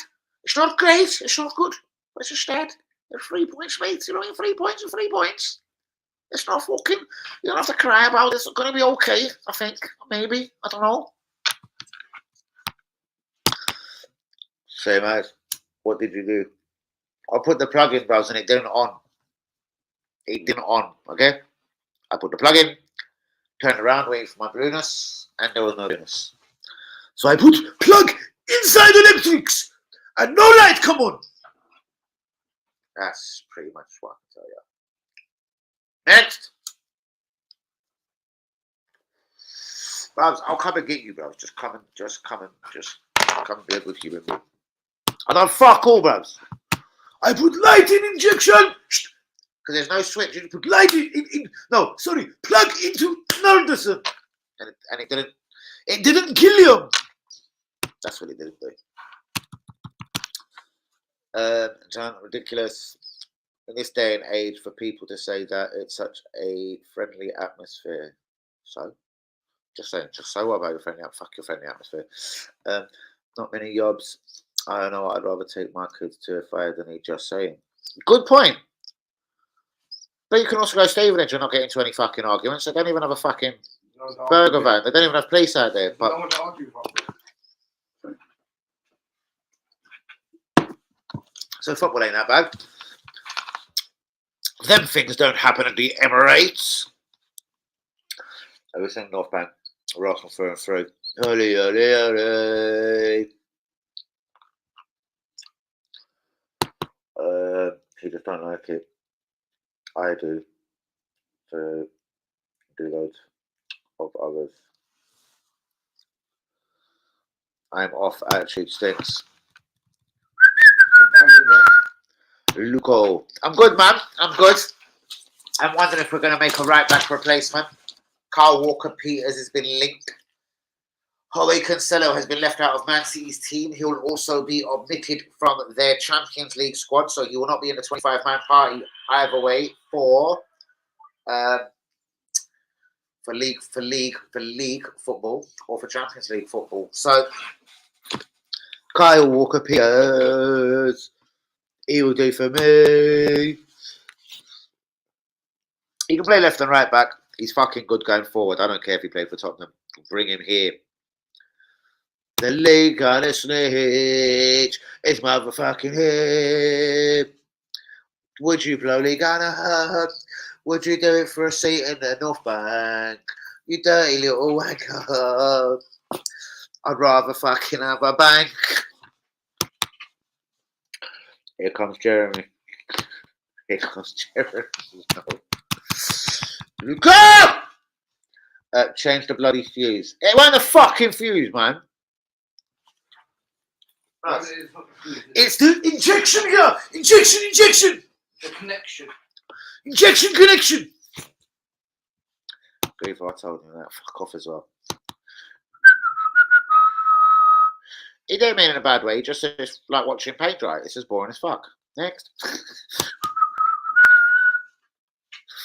It's not great. It's not good, but it's a start. They're 3 points, mate. You know, 3 points and 3 points. It's not fucking. You don't have to cry about it. It's going to be okay, I think. Maybe. I don't know. Same as. What did you do? I put the plug in, bros, and it didn't on. It didn't on, okay? I put the plug in, turned around, waited for my blueness, and there was no blueness. So I put plug inside electrics, and no light come on. That's pretty much what I can tell you. Next. Bros, I'll come and get you, bros. Just come and be a good human being. I don't fuck all, bros. I put light in injection. Because there's no switch. You put light plug into Nelderson. And it didn't kill you. That's what it didn't do. John, ridiculous in this day and age for people to say that it's such a friendly atmosphere. So, just saying. Just so what about your friendly atmosphere? Fuck your friendly atmosphere. Not many jobs. I don't know what I'd rather take my kids to if I had any. Just saying. Good point. But you can also go Stevenage and not get into any fucking arguments. They don't even have a fucking burger van. They don't even have police out there. But No one to argue about. so football ain't that bad. Them things don't happen at the Emirates. I was saying North Bank, Arsenal through and through. Ole, ole, ole. He just don't like it. I do. To do loads of others. I'm off. Attitude stinks. Luco. I'm good, man. I'm good. I'm wondering if we're going to make a right back replacement. Carl Walker-Peters has been linked. Cancelo has been left out of Man City's team. He will also be omitted from their Champions League squad, so he will not be in the 25-man party either way for league football or for Champions League football. So Kyle Walker-Peters, he will do for me. He can play left and right back. He's fucking good going forward. I don't care if he played for Tottenham. Bring him here. The league on a snitch. It's motherfucking hip. Would you blow league on a hub? Would you do it for a seat in the North Bank? You dirty little wanker. I'd rather fucking have a bank. Here comes Jeremy. Here comes Jeremy. No. Luca! Change the bloody fuse. It wasn't the fucking fuse, man. It's the injection here! Injection! The connection. Injection connection! Grief, I told him that. Fuck off as well. He didn't mean it in a bad way. He just said it's like watching paint dry. It's just boring as fuck. Next.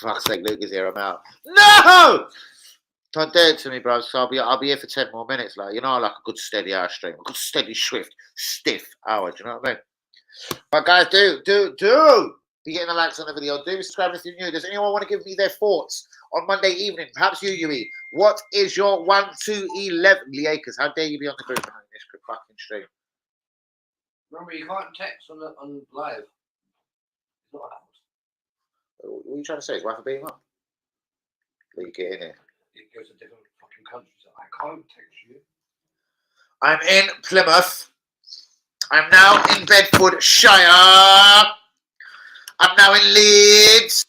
Fuck's sake, Luke is here. I'm out. No! Don't do it to me, bro. So I'll be here for 10 more minutes. Like, you know, like a good steady hour stream. A good steady, swift, stiff hour. Do you know what I mean? But guys, do be getting the likes on the video. Do subscribe if you're new. Does anyone want to give me their thoughts on Monday evening? Perhaps you, Yui. What is your 1 to 11 Liakers? How dare you be on the group on this fucking stream? Remember, you can't text on live. It's not allowed. What are you trying to say? Is Rafa beating up? Let you get in here. It goes to different fucking countries. I can't text you. I'm in Plymouth. I'm now in Bedfordshire. I'm now in Leeds.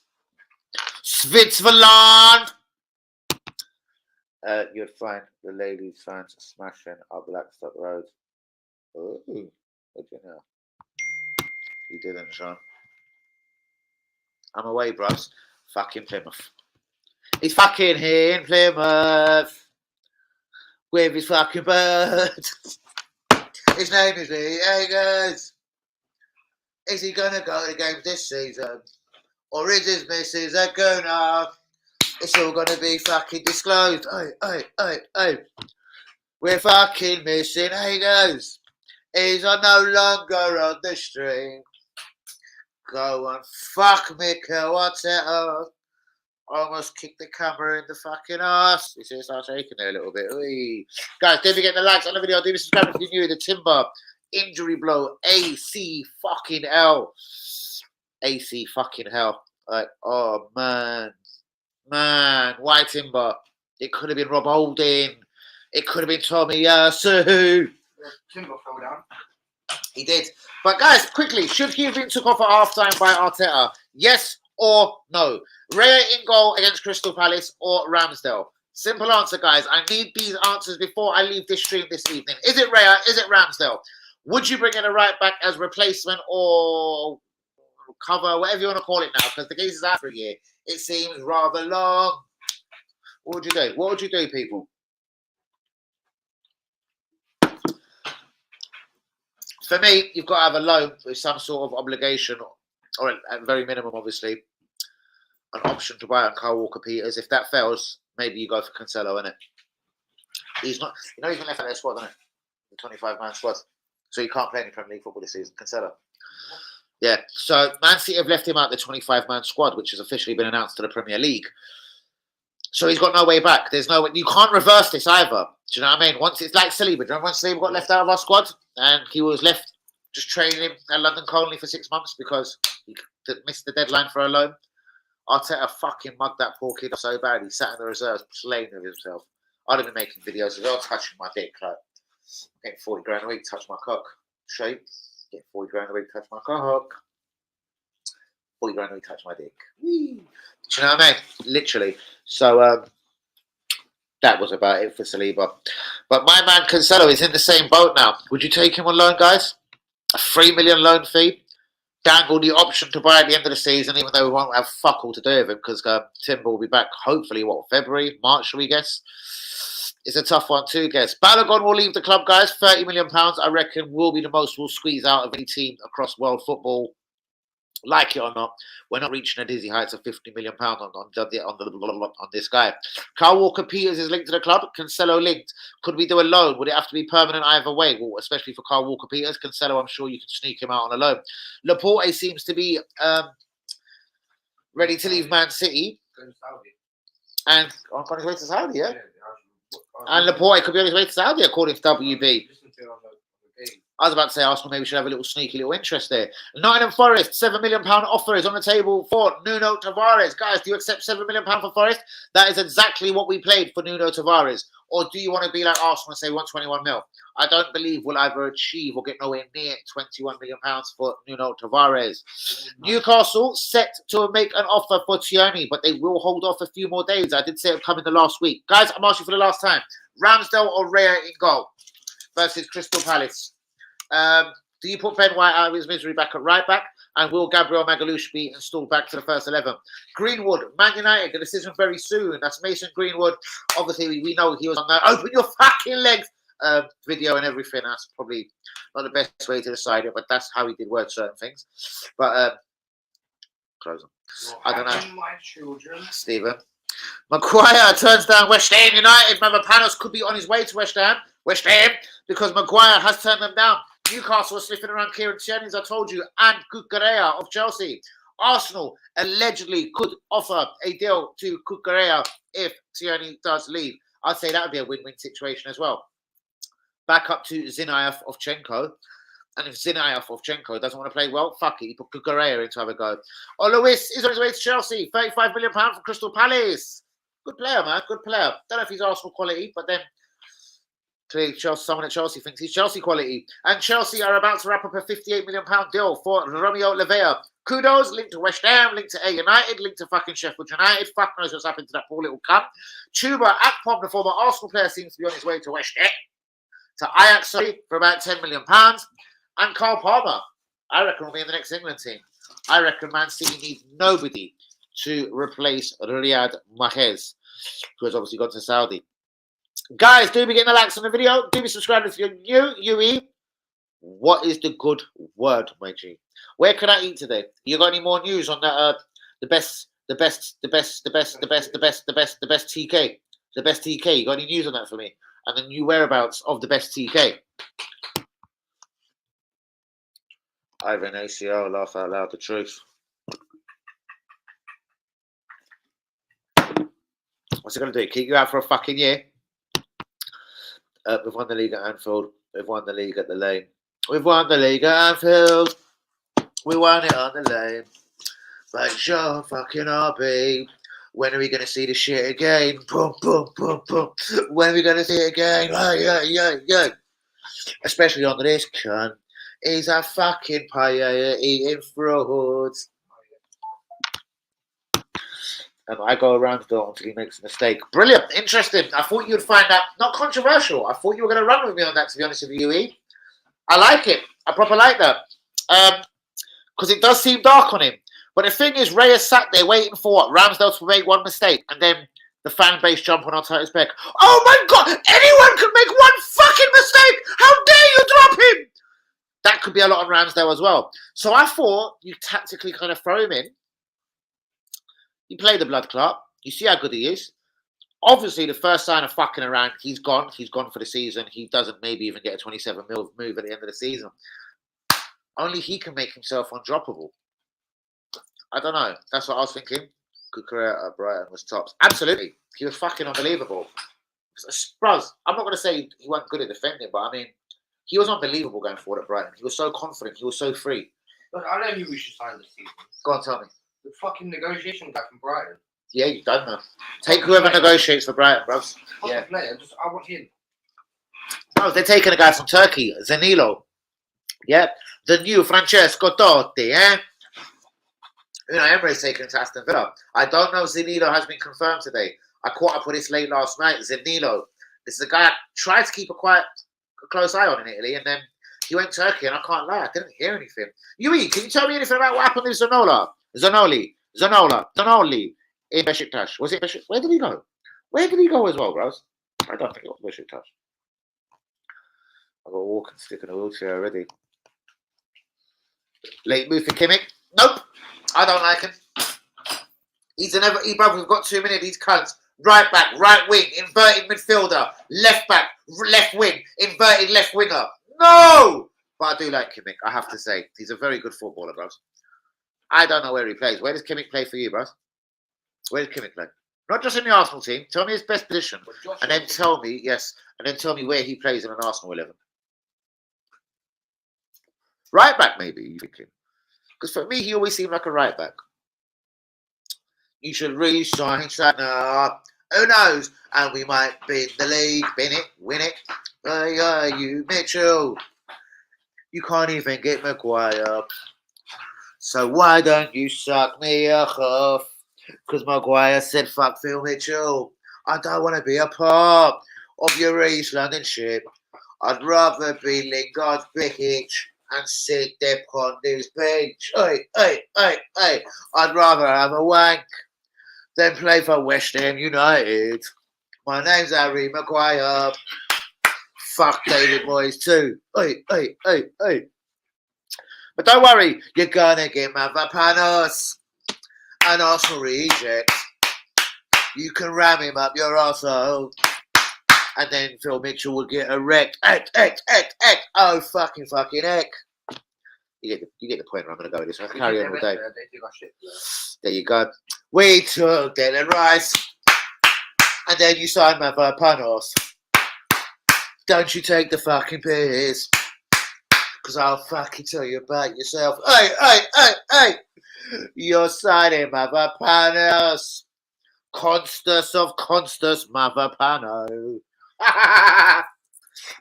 Switzerland. You'd find the ladies' fans smashing up Blackstock Road. Oh, what do you know? You didn't, Sean. I'm away, bros. Fucking Plymouth. He's fucking here in Plymouth with his fucking bird. His name is Lee Eggers. Is he gonna go to the games this season? Or is his missus a gooner? It's all gonna be fucking disclosed. Hey. We're fucking missing Eggers. He's no longer on the stream. Go and fuck Mikel Arteta. Almost kicked the camera in the fucking ass. You see it start shaking there a little bit. Oy. Guys, don't forget the likes on the video. Do subscribe if you're new. The Timber injury blow. AC fucking hell. AC fucking hell. Like, oh man. Why Timber? It could have been Rob Holding. It could have been Tommy Yasu. Timber fell down. He did. But guys, quickly, should he have been took off at half-time by Arteta? Yes or no? Raya in goal against Crystal Palace or Ramsdale? Simple answer, guys. I need these answers before I leave this stream this evening. Is it Raya? Is it Ramsdale? Would you bring in a right back as replacement or cover, whatever you want to call it now? Because the case is out for a year. It seems rather long. What would you do? What would you do, people? For me, you've got to have a loan with some sort of obligation, or at very minimum, obviously, an option to buy on Kyle Walker-Peters. If that fails, maybe you go for Cancelo, innit? He's not, he's been left out of their squad, isn't it? The 25-man squad. So he can't play any Premier League football this season. Cancelo. Yeah. So Man City have left him out the 25-man squad, which has officially been announced to the Premier League. So he's got no way back. There's no way. You can't reverse this either. Do you know what I mean? Once it's like Saliba. Do you remember when Saliba got left out of our squad and he was left just training at London Colney for 6 months because he missed the deadline for a loan? Arteta fucking mugged that poor kid so bad. He sat in the reserves playing with himself. I'd have been making videos as well, touching my dick. Like, getting 40 grand a week, touch my cock. Shape. Get 40 grand a week, touch my cock. 40 grand a week, touch my dick. Whee. Do you know what I mean? Literally. So that was about it for Saliba. But my man Cancelo is in the same boat now. Would you take him on loan, guys? A 3 million loan fee. Dangle the option to buy at the end of the season, even though we won't have fuck all to do with him because Timber will be back hopefully, February, March, shall we guess? It's a tough one too, guess. Balogun will leave the club, guys. £30 million, I reckon, will be the most we'll squeeze out of any team across world football. Like it or not, we're not reaching a dizzy heights of £50 million on this guy. Kyle Walker-Peters is linked to the club. Cancelo linked. Could we do a loan? Would it have to be permanent either way? Well, especially for Kyle Walker-Peters. Cancelo, I'm sure you can sneak him out on a loan. Laporte seems to be ready to leave Man City. And on his way to Saudi, yeah? And Laporte could be on his way to Saudi, according to WB. I was about to say Arsenal maybe should have a little sneaky little interest there. Nottingham Forest, £7 million offer is on the table for Nuno Tavares. Guys, do you accept £7 million for Forest? That is exactly what we played for Nuno Tavares. Or do you want to be like Arsenal and say 121 mil? I don't believe we'll either achieve or get nowhere near £21 million for Nuno Tavares. Newcastle set to make an offer for Tierney, but they will hold off a few more days. I did say it would come in the last week. Guys, I'm asking for the last time. Ramsdale or Raya in goal versus Crystal Palace. Do you put Ben White out of his misery back at right back? And will Gabriel Magalhaes be installed back to the first 11? Greenwood, Man United, the decision very soon. That's Mason Greenwood. Obviously, we know he was on that open your fucking legs video and everything. That's probably not the best way to decide it, but that's how he did word certain things. But, close them. I don't know. My children. Stephen. Maguire turns down West Ham United. Mavropanos could be on his way to West Ham, because Maguire has turned them down. Newcastle was sniffing around Kieran Tierney, as I told you, and Cucurella of Chelsea. Arsenal allegedly could offer a deal to Cucurella if Tierney does leave. I'd say that would be a win-win situation as well. Back up to Zinayev Ovchenko. And if Zinayev Ovchenko doesn't want to play well, fuck it. You put Cucurella in to have a go. Oh, Lewis is on his way to Chelsea. £35 million for Crystal Palace. Good player, man. Good player. Don't know if he's Arsenal quality, but then clearly someone at Chelsea thinks he's Chelsea quality. And Chelsea are about to wrap up a £58 million deal for Romeo Lavea. Kudos, linked to West Ham, linked to A United, linked to fucking Sheffield United. Fuck knows what's happened to that poor little cunt. Chuba Akpom, the former Arsenal player, seems to be on his way to West Ham. To Ajax, for about £10 million. And Carl Palmer, I reckon, will be in the next England team. I reckon Man City needs nobody to replace Riyad Mahrez, who has obviously gone to Saudi. Guys, do be getting the likes on the video. Do be subscribing if you're new. UE, what is the good word, my G? Where can I eat today? You got any more news on that? The best TK. The best TK. You got any news on that for me? And the new whereabouts of the best TK? Ivan ACL, laugh out loud, the truth. What's it going to do? Keep you out for a fucking year? We've won the league at Anfield. We've won the league at the Lane. We've won the league at Anfield. We won it on the Lane. But sure fucking RB. When are we going to see the shit again? Boom, boom, boom, boom. When are we going to see it again? Yeah. Especially on this cunt. He's a fucking paella eating fruits. And I go around the door until he makes a mistake. Brilliant. Interesting. I thought you'd find that not controversial. I thought you were going to run with me on that, to be honest with you, UE. I like it. I proper like that. Because it does seem dark on him. But the thing is, Ray has sat there waiting for what? Ramsdale to make one mistake. And then the fan base jump on Arteta's back. Oh my God! Anyone can make one fucking mistake! How dare you drop him! That could be a lot on Ramsdale as well. So I thought you tactically kind of throw him in. You play the blood clot. You see how good he is. Obviously, the first sign of fucking around, he's gone. He's gone for the season. He doesn't maybe even get a 27 mil move at the end of the season. Only he can make himself undroppable. I don't know. That's what I was thinking. Good career at Brighton was tops. Absolutely. He was fucking unbelievable. Bros, I'm not going to say he wasn't good at defending, but I mean, he was unbelievable going forward at Brighton. He was so confident. He was so free. Look, I know who we should sign this season. Go on, tell me. The fucking negotiation guy from Brighton. Yeah, you don't know. Take whoever negotiates for Brighton, bros. Yeah. Player. I want him. No, they're taking a guy from Turkey, Zanilo. Yeah, the new Francesco Totti, eh? You know, Emery's taken to Aston Villa. I don't know if Zanilo has been confirmed today. I caught up with this late last night. Zanilo. This is a guy I tried to keep a close eye on in Italy, and then he went Turkey, and I can't lie, I didn't hear anything. Yui, can you tell me anything about what happened with Zanoli in Besiktas? Was it Besiktas? Where did he go? Where did he go as well, bros? I don't think it was Besiktas. I've got a walking stick in a wheelchair already. Late move for Kimmich? Nope. I don't like him. He's an brother. We've got too many of these cunts. Right back, right wing, inverted midfielder, left back, left wing, inverted left winger. No! But I do like Kimmich, I have to say. He's a very good footballer, bros. I don't know where he plays. Where does Kimmich play for you, bros? Where does Kimmich play? Not just in the Arsenal team. Tell me his best position. And then tell me, where he plays in an Arsenal 11. Right back, maybe, you thinking? Because for me, he always seemed like a right back. You should re-sign Santner. Who knows? And we might beat the league, win it. You, Mitchell. You can't even get Maguire. So why don't you suck me off? Because Maguire said, fuck Phil Mitchell. I don't want to be a part of your East London ship. I'd rather be Lingard Bikic and sit there on this bench. I'd rather have a wank than play for West Ham United. My name's Harry Maguire. Fuck David Moyes too. But don't worry, you're gonna get Mavropanos, an Arsenal reject. You can ram him up your arsehole. And then Phil Mitchell will get erect. Oh, fucking heck. You get the point where I'm going to go with this. I can carry on all day. There you go. We took Declan Rice. And then you signed Mavropanos. Don't you take the fucking piss. Because I'll fucking tell you about yourself. Hey. You're signing Mavropanos. Constus of Constus Mavropano.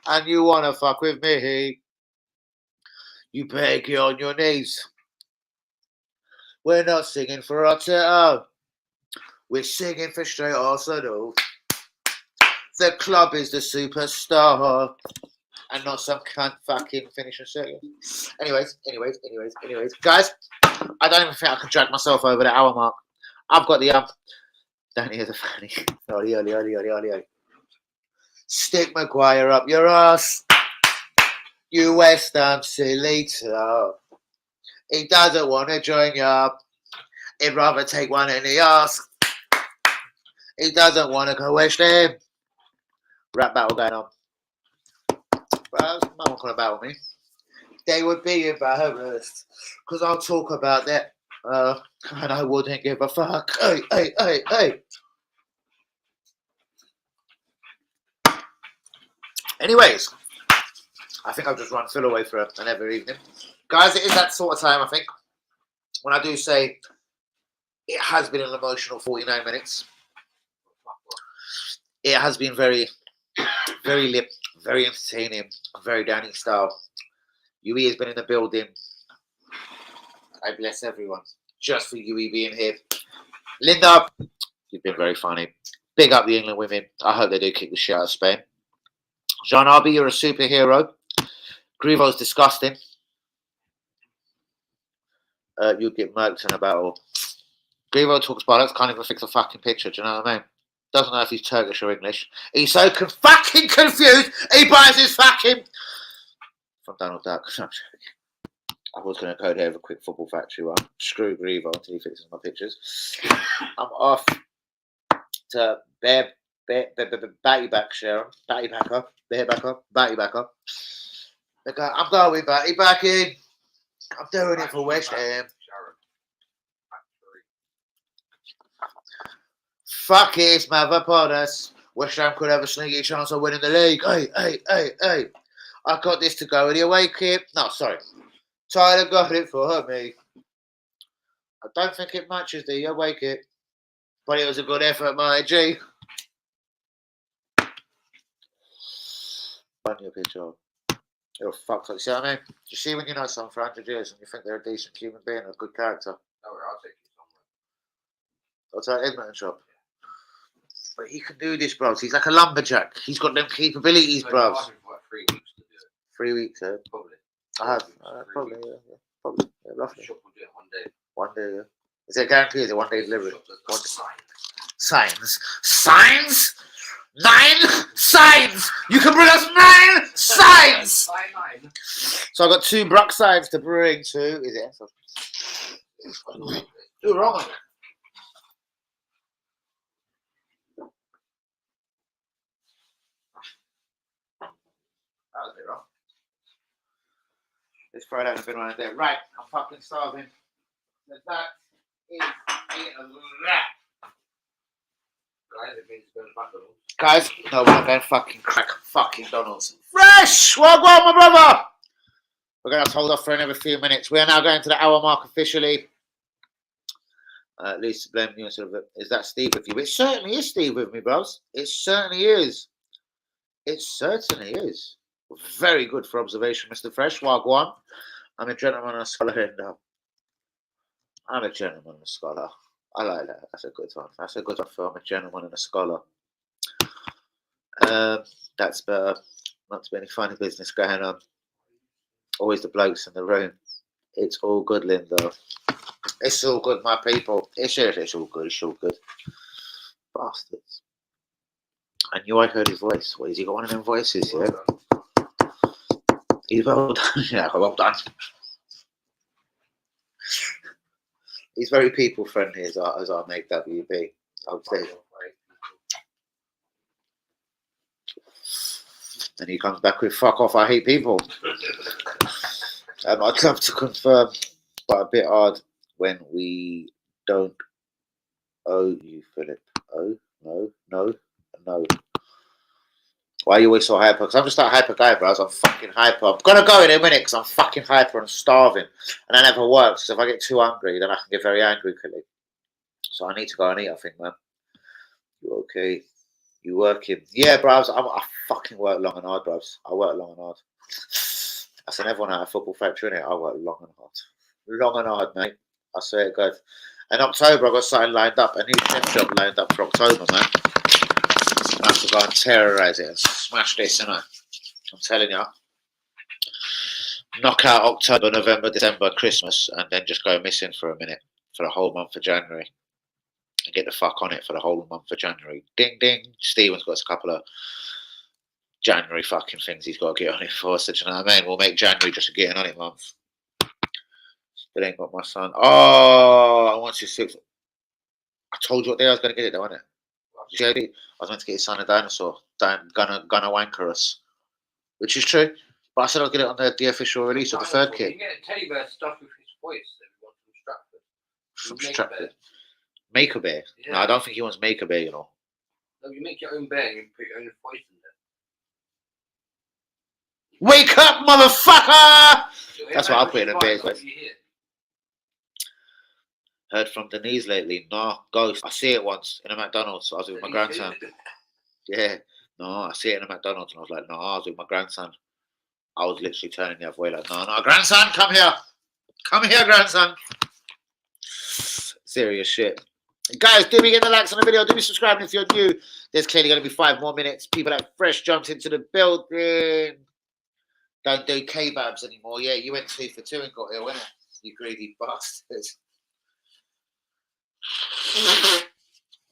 And you want to fuck with me? You better get on your knees. We're not singing for Arteta. We're singing for straight Arsenal. The club is the superstar. And not some cunt fucking finishing circuit. Anyways. Guys, I don't even think I can drag myself over the hour mark. I've got the Don't hear the fanny. Oli. Stick Maguire up your ass. You West Ham silly toe. He doesn't want to join you. He'd rather take one in the ass. He doesn't want to go West Ham. Rap battle going on. Well, no one can battle me. They would be embarrassed. Because I'll talk about that. And I wouldn't give a fuck. Hey. Anyways, I think I've just run Phil away for another evening. Guys, it is that sort of time, I think. When I do say it has been an emotional 49 minutes. It has been very, very lit, very entertaining, very Danny style. UE has been in the building. I bless everyone. Just for UE being here. Linda, you've been very funny. Big up the England women. I hope they do kick the shit out of Spain. Jean Arby, you're a superhero. Grivo's disgusting. You'd get murked in a battle. Grivo talks bollocks, can't even fix a fucking picture, do you know what I mean? Doesn't know if he's Turkish or English. He's so fucking confused, he buys his fucking... From Donald Duck. I was going to go there with a quick football factory one. Screw Grievo until he fixes my pictures. I'm off to Batty back, Sharon. Batty back up. Bear back up. Batty back up. I'm going with Batty back in. I'm doing it for West Ham. Fuck his mother us. West Ham could have a sneaky chance of winning the league. Hey. I got this to go with the away kit. No, sorry. Tyler got it for me. I don't think it matches the away kit. But it was a good effort, my G. Funny a picture. You're fucked up. See what I mean? You see when you know someone for 100 years and you think they're a decent human being, a good character. No, I'll take you somewhere. I'll take Edmonton shop. But he can do this, bros. He's like a lumberjack. He's got them capabilities, bros. I've got 3 weeks to do it. 3 weeks, eh? Probably. I have. Probably, yeah. Probably. Yeah, roughly. The shop will do it one day. One day, yeah. Is it guaranteed? Is it one day delivery? Signs. 9 signs! You can bring us 9 signs! So I've got 2 Bruck signs to bring to. Is it? You're wrong. That was a bit wrong. Let's throw that in a bin right there. Right, I'm fucking starving. So that is a wrap. Guys, it means going to McDonald's. Guys, no, we're not going fucking crack fucking Donald's. Fresh! Well, go on, my brother! We're going to have to hold off for another few minutes. We are now going to the hour mark officially. At least blame you sort of. Is that Steve with you? It certainly is Steve with me, bros. It certainly is. It certainly is. Very good for observation, Mr. Fresh. Well, go on. I'm a gentleman and a scholar. I'm a gentleman and a scholar. I like that. That's a good one. That's a good one for I'm a gentleman and a scholar. That's better. Not to be any funny business going on. Always the blokes in the room. It's all good, Lindo. It's all good, my people. It's all good. It's all good. Bastards. I knew I heard his voice. What, has he got one of them voices, yeah? He's well done. Yeah, well done. He's very people friendly as our mate WB. I would say. And he comes back with "fuck off, I hate people." I'd love to confirm, but a bit hard when we don't owe you, Philip. Oh no. Why are you always so hyper? Because I'm just that hyper guy, bro. I'm fucking hyper. I'm gonna go in a minute because I'm fucking hyper and starving, and that never works. So if I get too hungry, then I can get very angry quickly. So I need to go and eat. I think, man. You okay? You working? Yeah, bros. I fucking work long and hard, bros. I work long and hard. I said everyone at a football factory, innit? I work long and hard. Long and hard, mate. I swear to God. In October, I've got something lined up. A new chef job lined up for October, man. I have to go and terrorise it and smash this, innit? I'm telling you. Knock out October, November, December, Christmas, and then just go missing for a minute for the whole month of January. And get the fuck on it for the whole month of January. Ding, ding. Stephen's got a couple of January fucking things he's got to get on it for. So, you know what I mean? We'll make January just a getting on it month. Still ain't got my son. Oh, I want you 6. I told you what day I was going to get it, though, wasn't it? I was meant to get his son a dinosaur. Gonna wanker us. Which is true. But I said I'll get it on the official release of the third kit. You get a teddy bear stuff with his voice that we want from Stratford. From Stratford. Make a bear. Yeah. No, I don't think he wants make a bear, you know. No, you make your own bear and you put your own voice in there. Wake up, motherfucker! That's what I'll put in a bear's voice. Heard from Denise lately. No, ghost. I see it once in a McDonald's. I was with my grandson. Yeah. No, I see it in a McDonald's and I was like, no, I was with my grandson. I was literally turning the other way like, no, grandson, come here. Come here, grandson. Serious shit. Guys, do be getting the likes on the video. Do be subscribing if you're new. There's clearly going to be 5 more minutes. People like Fresh jumps into the building. Don't do kebabs anymore. Yeah, you went 2 for 2 and got ill, innit? You greedy bastard.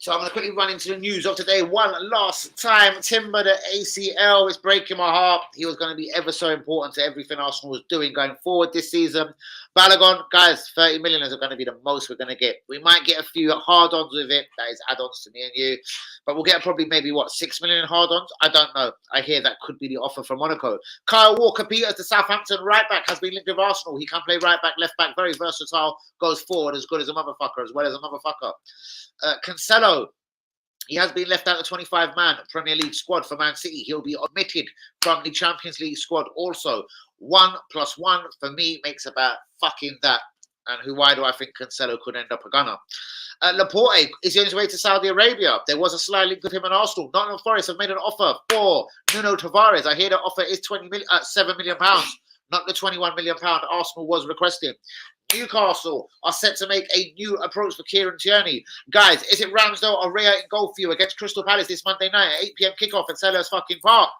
So I'm going to quickly run into the news of today. One last time, Timber, the ACL is breaking my heart. He was going to be ever so important to everything Arsenal was doing going forward this season. Balogun, guys, 30 million is going to be the most we're going to get. We might get a few hard-ons with it. That is add-ons to me and you. But we'll get probably maybe, 6 million hard-ons? I don't know. I hear that could be the offer from Monaco. Kyle Walker-Peters, the Southampton right-back, has been linked with Arsenal. He can play right-back, left-back, very versatile, goes forward as good as a motherfucker, as well as a motherfucker. Cancelo, he has been left out of the 25-man Premier League squad for Man City. He'll be omitted from the Champions League squad also. 1 + 1 for me makes about fucking that. And why do I think Cancelo could end up a gunner? Laporte is on his way to Saudi Arabia. There was a slight link with him and Arsenal. Nottingham Forest have made an offer for Nuno Tavares. I hear the offer is £7 million, not the £21 million Arsenal was requesting. Newcastle are set to make a new approach for Kieran Tierney. Guys, is it Ramsdale or Raya in goal for you against Crystal Palace this Monday night at 8 p.m. kickoff at Sellers fucking Park?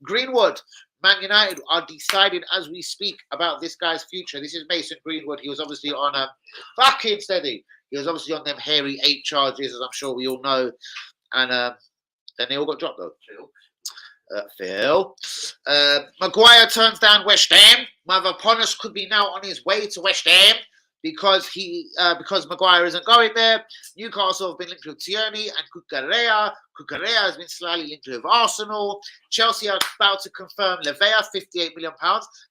Greenwood, Man United are deciding as we speak about this guy's future. This is Mason Greenwood. He was obviously on fucking steady. He was obviously on them hairy 8 charges, as I'm sure we all know. And then they all got dropped though. Phil. Maguire turns down West Ham. Mavropanos could be now on his way to West Ham because Maguire isn't going there. Newcastle have been linked with Tierney and Cucurella. Cucurella has been slightly linked with Arsenal. Chelsea are about to confirm Levea, £58 million.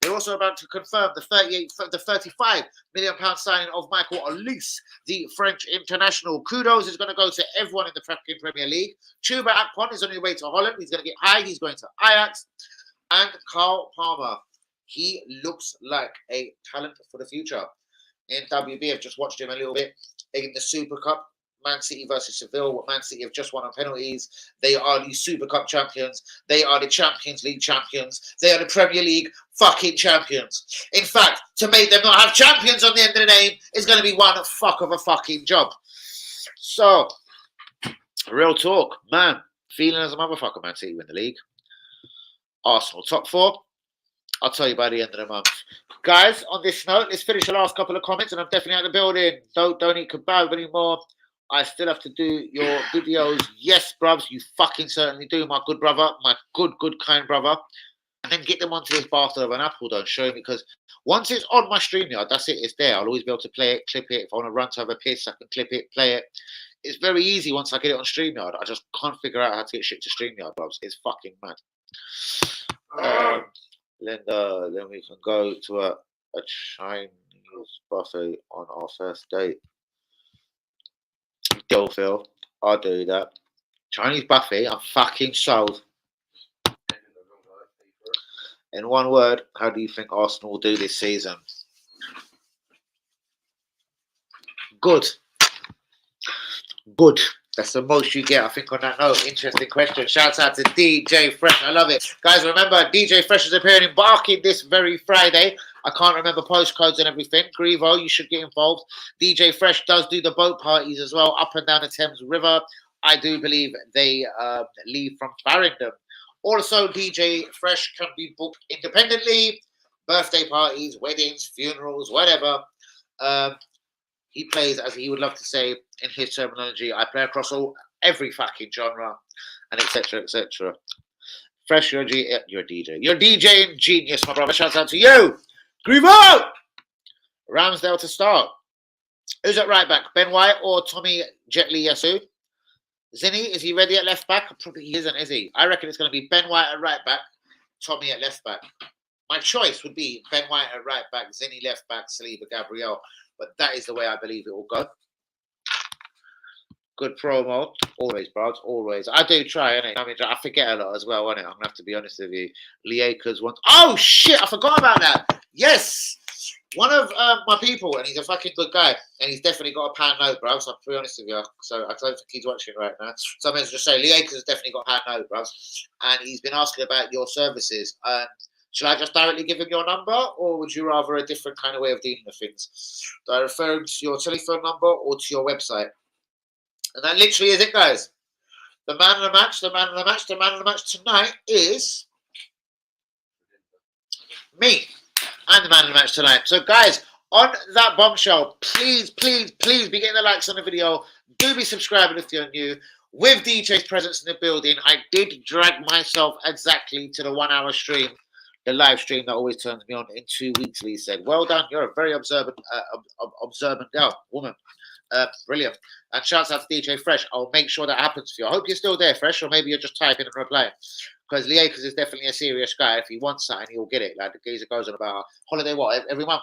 They're also about to confirm the £35 million signing of Michael Olise, the French international. Kudos is going to go to everyone in the fucking Premier League. Chuba Akpom is on his way to Holland. He's going to get high. He's going to Ajax. And Carl Palmer. He looks like a talent for the future. In WB, I've just watched him a little bit in the Super Cup. Man City versus Seville. Man City have just won on penalties. They are the Super Cup champions. They are the Champions League champions. They are the Premier League fucking champions. In fact, to make them not have champions on the end of the name is going to be one fuck of a fucking job. So, real talk, man. Feeling as a motherfucker, Man City win the league. Arsenal top 4. I'll tell you by the end of the month. Guys, on this note, let's finish the last couple of comments, and I'm definitely out of the building. Don't eat kebab anymore. I still have to do your videos. Yes, bruvs, you fucking certainly do, my good brother, my good, kind brother. And then get them onto this bastard of an Apple, don't show me, because once it's on my StreamYard, that's it, it's there. I'll always be able to play it, clip it. If I want to run to have a piss, I can clip it, play it. It's very easy once I get it on StreamYard. I just can't figure out how to get shit to StreamYard, bruvs. It's fucking mad. Then we can go to a Chinese buffet on our first date. Go, Phil. I'll do that. Chinese buffet, I'm fucking sold. In one word, how do you think Arsenal will do this season? Good. Good. That's the most you get, I think, on that note. Interesting question. Shout out to DJ Fresh. I love it. Guys, remember, DJ Fresh is appearing in Barking this very Friday. I can't remember postcodes and everything. Grievo, you should get involved. DJ Fresh does do the boat parties as well, up and down the Thames River. I do believe they leave from Farringdon. Also, DJ Fresh can be booked independently. Birthday parties, weddings, funerals, whatever. He plays, as he would love to say in his terminology, I play across every fucking genre, and etc. etc. Fresh, you're a DJ. You're DJing genius, my brother. Shout out to you. Grievo! Ramsdale to start. Who's at right back? Ben White or Tommy Jetli Yasu? Zinni, is he ready at left back? Probably he isn't, is he? I reckon it's going to be Ben White at right back, Tommy at left back. My choice would be Ben White at right back, Zinni left back, Saliba, Gabriel. But that is the way I believe it will go. Good promo. Always, bros. Always. I do try, innit? I mean, I forget a lot as well, innit? I'm going to have to be honest with you. Liakers wants... Oh, shit! I forgot about that. Yes! One of my people, and he's a fucking good guy, and he's definitely got a pound note, bro. So I'll be honest with you. So I don't think he's watching right now. So I'm going to just say, Liakers has definitely got a pound note, bro. And he's been asking about your services. Should I just directly give him your number, or would you rather a different kind of way of dealing with things? Do I refer him to your telephone number or to your website? And that literally is it, guys. The man of the match, the man of the match, the man of the match tonight is me. I'm the man of the match tonight. So, guys, On that bombshell, please, please, please be getting the likes on the video. Do be subscribing if you're new. With DJ's presence in the building, I did drag myself exactly to the 1 hour stream, the live stream that always turns me on in 2 weeks. Lee said, "Well done. You're a very observant, observant girl, woman. Brilliant." And shouts out to DJ Fresh. I'll make sure that happens for you. I hope you're still there, Fresh, or maybe you're just typing and replying. Because Leakers is definitely a serious guy. If he wants something, he'll get it. Like the geezer goes on about holiday, what, every month?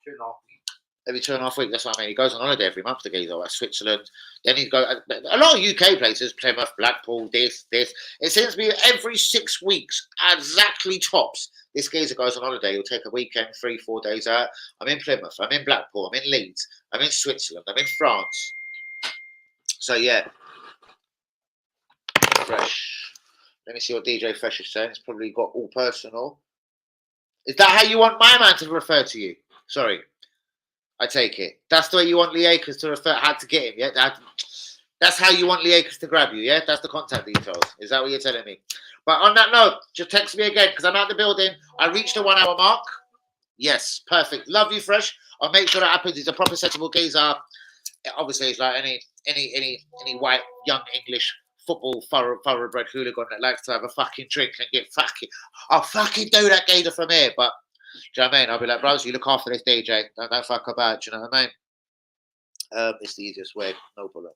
2.5 weeks. Every 2.5 weeks. That's what I mean. He goes on holiday every month, the geezer, like Switzerland. Then he goes, a lot of UK places, Plymouth, Blackpool, this. It seems to be every 6 weeks, exactly tops. This geezer goes on holiday. He'll take a weekend, 3-4 days out. I'm in Plymouth. I'm in Blackpool. I'm in Leeds. I'm in Switzerland. I'm in France. So, yeah. Fresh. Let me see what DJ Fresh is saying. It's probably got all personal. Is that how you want my man to refer to you? Sorry. I take it. That's the way you want Lee Akers to refer, how to get him, yeah? That's how you want Lee Akers to grab you, yeah? That's the contact details. Is that what you're telling me? But on that note, just text me again, because I'm out the building. I reached the 1 hour mark. Yes, perfect. Love you, Fresh. I'll make sure that happens. He's a proper sensible geezer. Obviously, it's like any white, young English football thoroughbred hooligan that likes to have a fucking drink and get fucking, I'll fucking do that geezer from here, but do you know what I mean? I'll be like, bros, you look after this DJ. Don't fuck about. Do you know what I mean? It's the easiest way. No problem.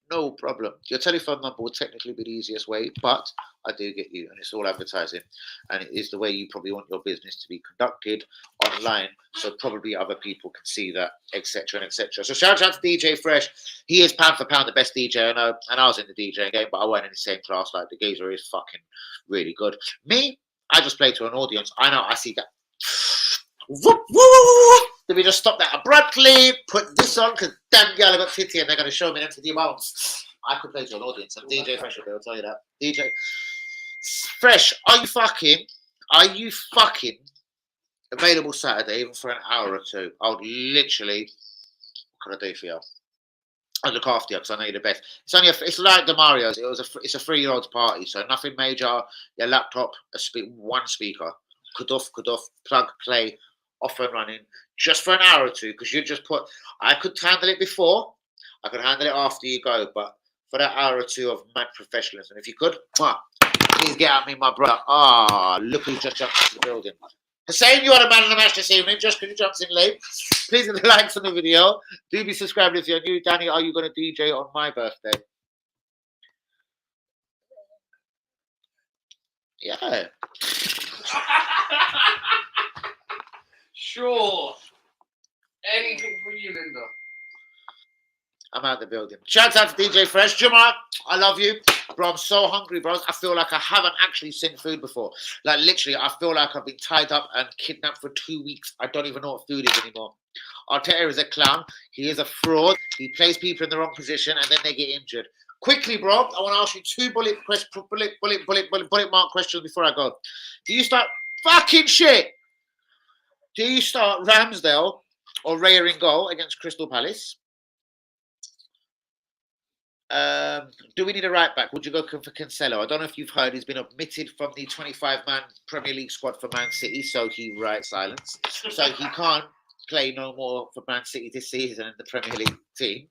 No problem. Your telephone number would technically be the easiest way, but I do get you, and it's all advertising. And it is the way you probably want your business to be conducted online, so probably other people can see that, etc. and etc. So shout out to DJ Fresh. He is pound for pound the best DJ I know, and I was in the DJing game, but I weren't in the same class. Like the geezer is fucking really good. Me, I just play to an audience. I know, I see that. Whoop, whoop. Let me just stop that abruptly, put this on, because damn girl, I got titty and they're going to show me them to the amounts. I could play to an audience, and DJ Fresh will tell you that. DJ Fresh, are you fucking available Saturday, even for an hour or two? I would literally, what can I do for you? I'd look after you because I know you're the best. It's like the Mario's. It's a 3-year-old's party, so nothing major. Your laptop, one speaker, cut off, plug, play, off and running, just for an hour or two. Because you just put. I could handle it before. I could handle it after you go, but for that hour or two of mad professionalism, if you could, please get at me, my brother. Look who just jumped into the building. Hussein, you are the man of the match this evening, just because you jumped in late. Please hit the likes on the video. Do be subscribed if you're new. Danny, are you going to DJ on my birthday? Yeah. Sure. Anything for you, Linda. I'm out of the building. Shout out to DJ Fresh. Jamal, I love you. Bro, I'm so hungry, bro. I feel like I haven't actually seen food before. Like, literally, I feel like I've been tied up and kidnapped for 2 weeks. I don't even know what food is anymore. Arteta is a clown. He is a fraud. He plays people in the wrong position, and then they get injured. Quickly, bro, I want to ask you 2 bullet mark questions before I go. Do you start fucking shit? Do you start Ramsdale or Raya in goal against Crystal Palace? Do we need a right back? Would you go for Cancelo? I don't know if you've heard, he's been omitted from the 25-man Premier League squad for Man City, so he silence. So he can't play no more for Man City this season in the Premier League team.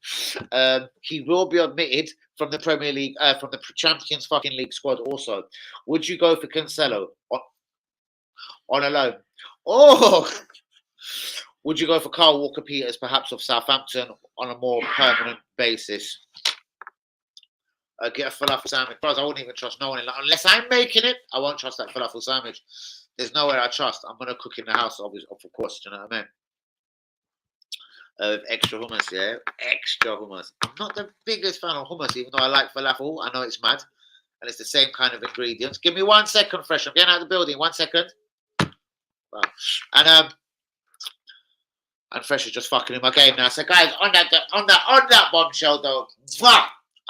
He will be omitted from the Premier League, from the Champions fucking League squad also. Would you go for Cancelo on a loan? Oh! Would you go for Carl Walker-Peters, perhaps of Southampton, on a more permanent basis? Get a falafel sandwich. Bros, I wouldn't even trust no one. Unless I'm making it, I won't trust that falafel sandwich. There's nowhere I trust. I'm going to cook in the house, obviously, of course. Do you know what I mean? Extra hummus, yeah? Extra hummus. I'm not the biggest fan of hummus, even though I like falafel. I know it's mad. And it's the same kind of ingredients. Give me 1 second, Fresh. I'm getting out of the building. 1 second. Wow. And Fresh is just fucking in my game now. So, guys, on that bombshell, though,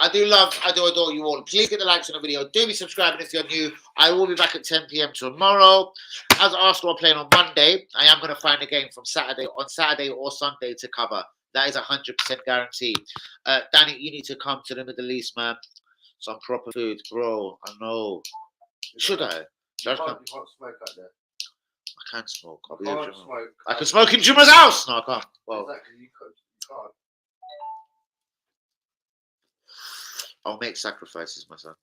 I do adore you all. Please get the likes on the video. Do be subscribing if you're new. I will be back at 10 p.m. tomorrow. As Arsenal are playing on Monday, I am going to find a game on Saturday or Sunday to cover. That is 100% guaranteed. Danny, you need to come to the Middle East, man. Some proper food, bro. I know. Should I? You can't smoke out there. can smoke. I'll be Can't with Juma. smoke. I can smoke in Juma's house. No, I can't. Well, Exactly. You can't. I'll make sacrifices, my son.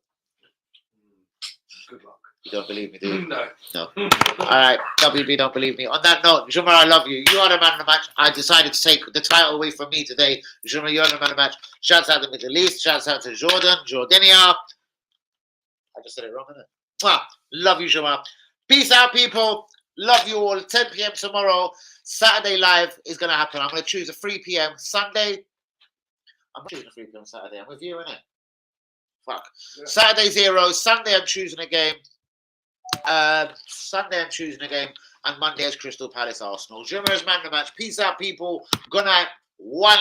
Good luck. You don't believe me, do you? No. No. All right, WB don't believe me. On that note, Juma, I love you. You are the man of the match. I decided to take the title away from me today. Juma, you're the man of the match. Shouts out to the Middle East. Shouts out to Jordan, Jordania. I just said it wrong, innit? Mwah. Love you, Juma. Peace out, people. Love you all. 10 p.m. tomorrow. Saturday live is going to happen. I'm going to choose a 3 p.m. Sunday. I'm choosing a 3 p.m. Saturday. I'm with you, innit? Fuck. Yeah. Saturday 0. Sunday I'm choosing a game. Sunday I'm choosing a game. And Monday is Crystal Palace Arsenal. Juma is man of the match. Peace out, people. Good night. One